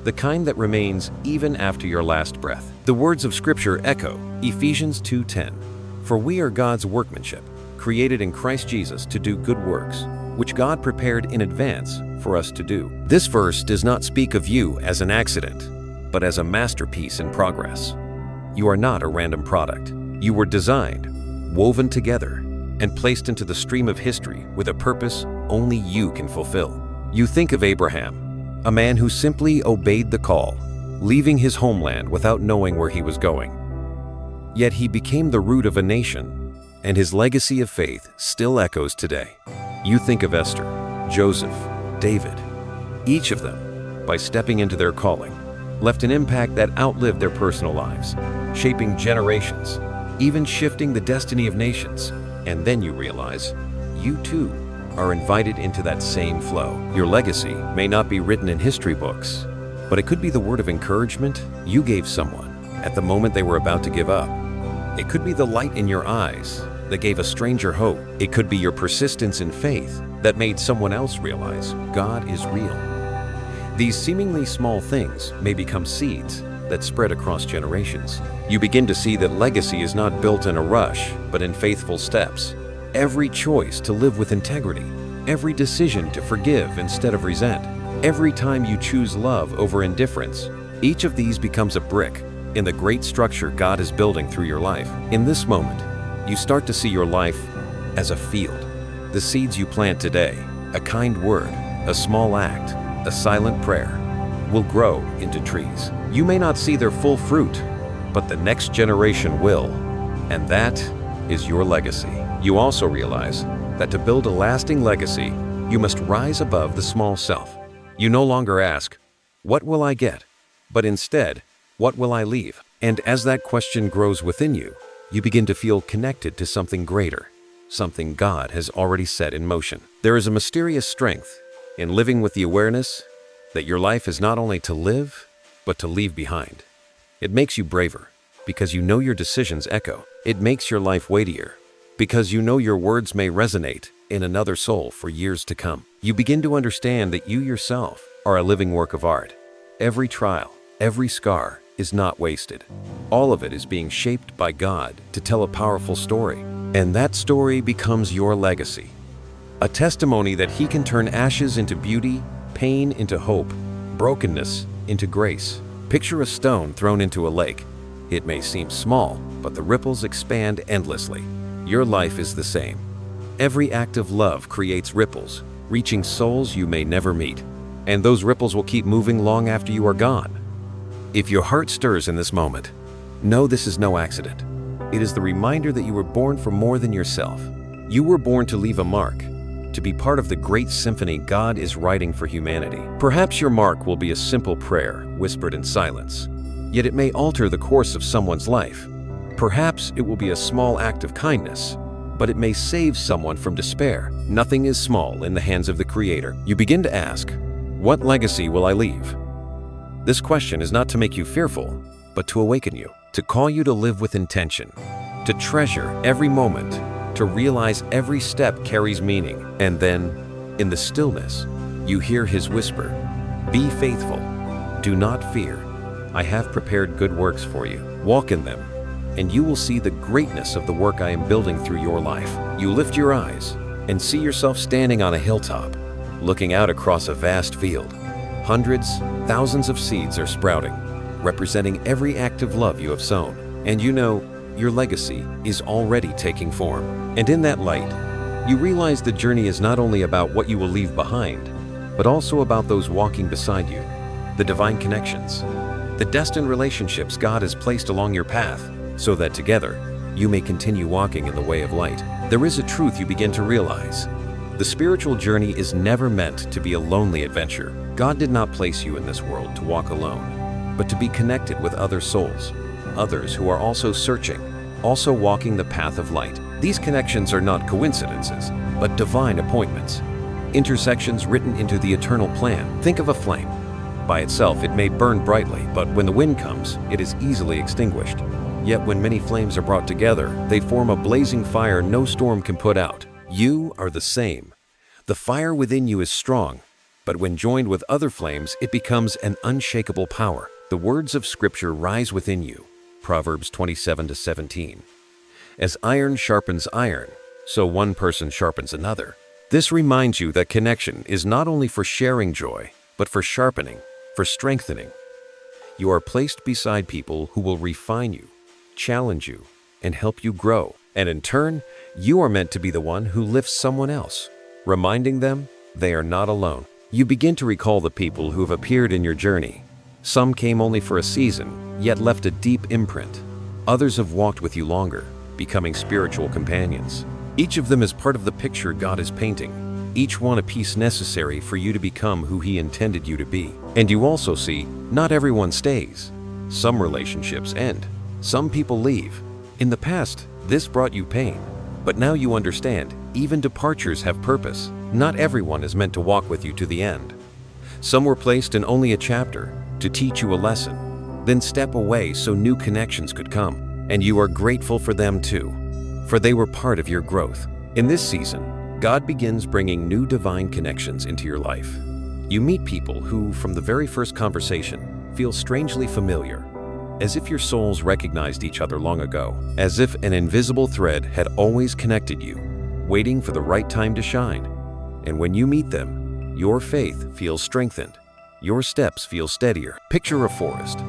The kind that remains even after your last breath. The words of Scripture echo Ephesians 2:10. For we are God's workmanship, created in Christ Jesus to do good works, which God prepared in advance for us to do. This verse does not speak of you as an accident, but as a masterpiece in progress. You are not a random product. You were designed, woven together, and placed into the stream of history with a purpose only you can fulfill. You think of Abraham, a man who simply obeyed the call, leaving his homeland without knowing where he was going. Yet he became the root of a nation, and his legacy of faith still echoes today. You think of Esther, Joseph, David. Each of them, by stepping into their calling, left an impact that outlived their personal lives, shaping generations, even shifting the destiny of nations. And then you realize, you too are invited into that same flow. Your legacy may not be written in history books, but it could be the word of encouragement you gave someone at the moment they were about to give up. It could be the light in your eyes that gave a stranger hope. It could be your persistence in faith that made someone else realize God is real. These seemingly small things may become seeds that spread across generations. You begin to see that legacy is not built in a rush, but in faithful steps. Every choice to live with integrity, every decision to forgive instead of resent, every time you choose love over indifference, each of these becomes a brick in the great structure God is building through your life. In this moment, you start to see your life as a field. The seeds you plant today, a kind word, a small act, a silent prayer, will grow into trees. You may not see their full fruit, but the next generation will, and that is your legacy. You also realize that to build a lasting legacy, you must rise above the small self. You no longer ask, "What will I get?" but instead, "What will I leave?" And as that question grows within you, you begin to feel connected to something greater, something God has already set in motion. There is a mysterious strength in living with the awareness that your life is not only to live, but to leave behind. It makes you braver because you know your decisions echo. It makes your life weightier because you know your words may resonate in another soul for years to come. You begin to understand that you yourself are a living work of art. Every trial, every scar is not wasted. All of it is being shaped by God to tell a powerful story. And that story becomes your legacy. A testimony that He can turn ashes into beauty, pain into hope, brokenness into grace. Picture a stone thrown into a lake. It may seem small, but the ripples expand endlessly. Your life is the same. Every act of love creates ripples, reaching souls you may never meet. And those ripples will keep moving long after you are gone. If your heart stirs in this moment, know this is no accident. It is the reminder that you were born for more than yourself. You were born to leave a mark, to be part of the great symphony God is writing for humanity. Perhaps your mark will be a simple prayer whispered in silence, yet it may alter the course of someone's life. Perhaps it will be a small act of kindness, but it may save someone from despair. Nothing is small in the hands of the Creator. You begin to ask, "What legacy will I leave?" This question is not to make you fearful, but to awaken you, to call you to live with intention, to treasure every moment, to realize every step carries meaning. And then, in the stillness, you hear His whisper, "Be faithful, do not fear. I have prepared good works for you. Walk in them, and you will see the greatness of the work I am building through your life." You lift your eyes and see yourself standing on a hilltop, looking out across a vast field. Hundreds, thousands of seeds are sprouting, representing every act of love you have sown. And you know, your legacy is already taking form. And in that light, you realize the journey is not only about what you will leave behind, but also about those walking beside you, the divine connections, the destined relationships God has placed along your path, so that together, you may continue walking in the way of light. There is a truth you begin to realize. The spiritual journey is never meant to be a lonely adventure. God did not place you in this world to walk alone, but to be connected with other souls, others who are also searching, also walking the path of light. These connections are not coincidences, but divine appointments, intersections written into the eternal plan. Think of a flame. By itself, it may burn brightly, but when the wind comes, it is easily extinguished. Yet when many flames are brought together, they form a blazing fire no storm can put out. You are the same. The fire within you is strong, but when joined with other flames, it becomes an unshakable power. The words of Scripture rise within you. Proverbs 27:17. As iron sharpens iron, so one person sharpens another. This reminds you that connection is not only for sharing joy, but for sharpening, for strengthening. You are placed beside people who will refine you, challenge you, and help you grow. And in turn, you are meant to be the one who lifts someone else, reminding them they are not alone. You begin to recall the people who have appeared in your journey. Some came only for a season, yet left a deep imprint. Others have walked with you longer, becoming spiritual companions. Each of them is part of the picture God is painting, each one a piece necessary for you to become who He intended you to be. And you also see, not everyone stays. Some relationships end. Some people leave. In the past, this brought you pain. But now you understand, even departures have purpose. Not everyone is meant to walk with you to the end. Some were placed in only a chapter, to teach you a lesson, then step away so new connections could come. And you are grateful for them too, for they were part of your growth. In this season, God begins bringing new divine connections into your life. You meet people who, from the very first conversation, feel strangely familiar, as if your souls recognized each other long ago, as if an invisible thread had always connected you, waiting for the right time to shine. And when you meet them, your faith feels strengthened. Your steps feel steadier. Picture a forest.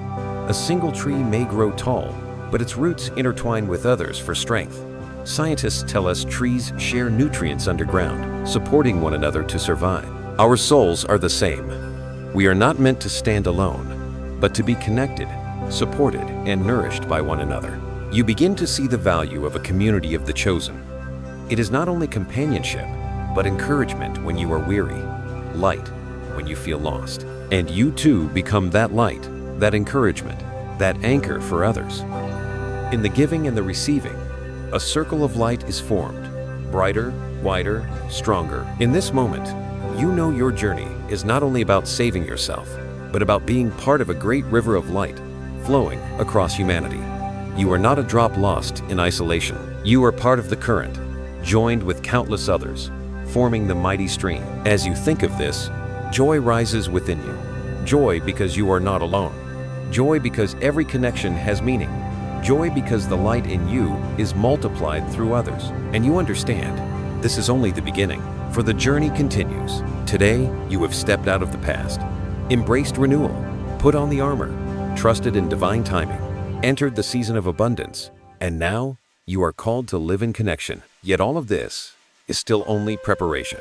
A single tree may grow tall, but its roots intertwine with others for strength. Scientists tell us trees share nutrients underground, supporting one another to survive. Our souls are the same. We are not meant to stand alone, but to be connected, supported, and nourished by one another. You begin to see the value of a community of the chosen. It is not only companionship, but encouragement when you are weary, light when you feel lost. And you too become that light, that encouragement, that anchor for others. In the giving and the receiving, a circle of light is formed, brighter, wider, stronger. In this moment, you know your journey is not only about saving yourself, but about being part of a great river of light flowing across humanity. You are not a drop lost in isolation. You are part of the current, joined with countless others, forming the mighty stream. As you think of this, joy rises within you. Joy because you are not alone. Joy because every connection has meaning. Joy because the light in you is multiplied through others. And you understand, this is only the beginning, for the journey continues. Today, you have stepped out of the past, embraced renewal, put on the armor, trusted in divine timing, entered the season of abundance, and now you are called to live in connection. Yet all of this is still only preparation,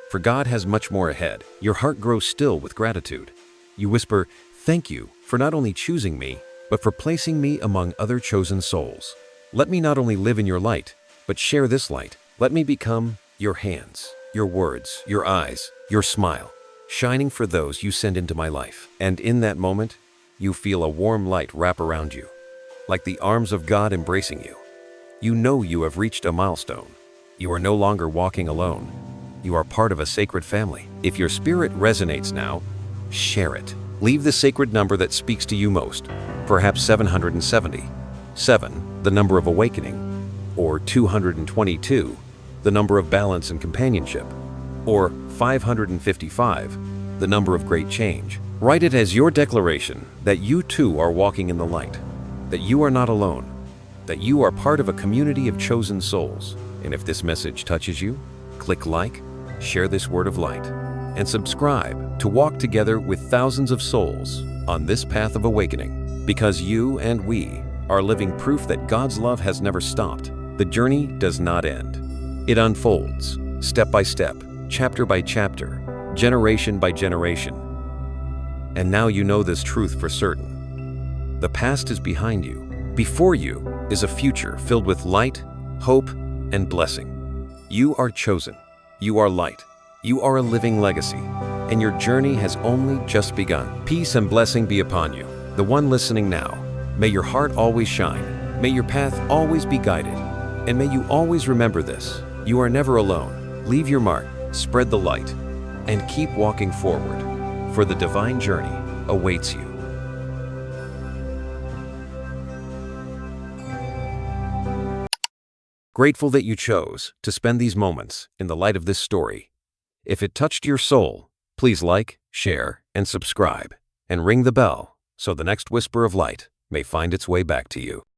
for God has much more ahead. Your heart grows still with gratitude. You whisper, "Thank you for not only choosing me, but for placing me among other chosen souls. Let me not only live in your light, but share this light. Let me become your hands, your words, your eyes, your smile, shining for those you send into my life." And in that moment, you feel a warm light wrap around you, like the arms of God embracing you. You know you have reached a milestone. You are no longer walking alone. You are part of a sacred family. If your spirit resonates now, share it. Leave the sacred number that speaks to you most, perhaps 770, 7, the number of awakening, or 222, the number of balance and companionship, or 555, the number of great change. Write it as your declaration that you too are walking in the light, that you are not alone, that you are part of a community of chosen souls. And if this message touches you, click like, share this word of light, and subscribe to walk together with thousands of souls on this path of awakening. Because you and we are living proof that God's love has never stopped. The journey does not end. It unfolds, step by step, chapter by chapter, generation by generation. And now you know this truth for certain. The past is behind you. Before you is a future filled with light, hope, and blessing. You are chosen. You are light. You are a living legacy. And your journey has only just begun. Peace and blessing be upon you, the one listening now. May your heart always shine. May your path always be guided. And may you always remember this. You are never alone. Leave your mark, spread the light, and keep walking forward, for the divine journey awaits you. Grateful that you chose to spend these moments in the light of this story. If it touched your soul, please like, share, and subscribe, and ring the bell so the next whisper of light may find its way back to you.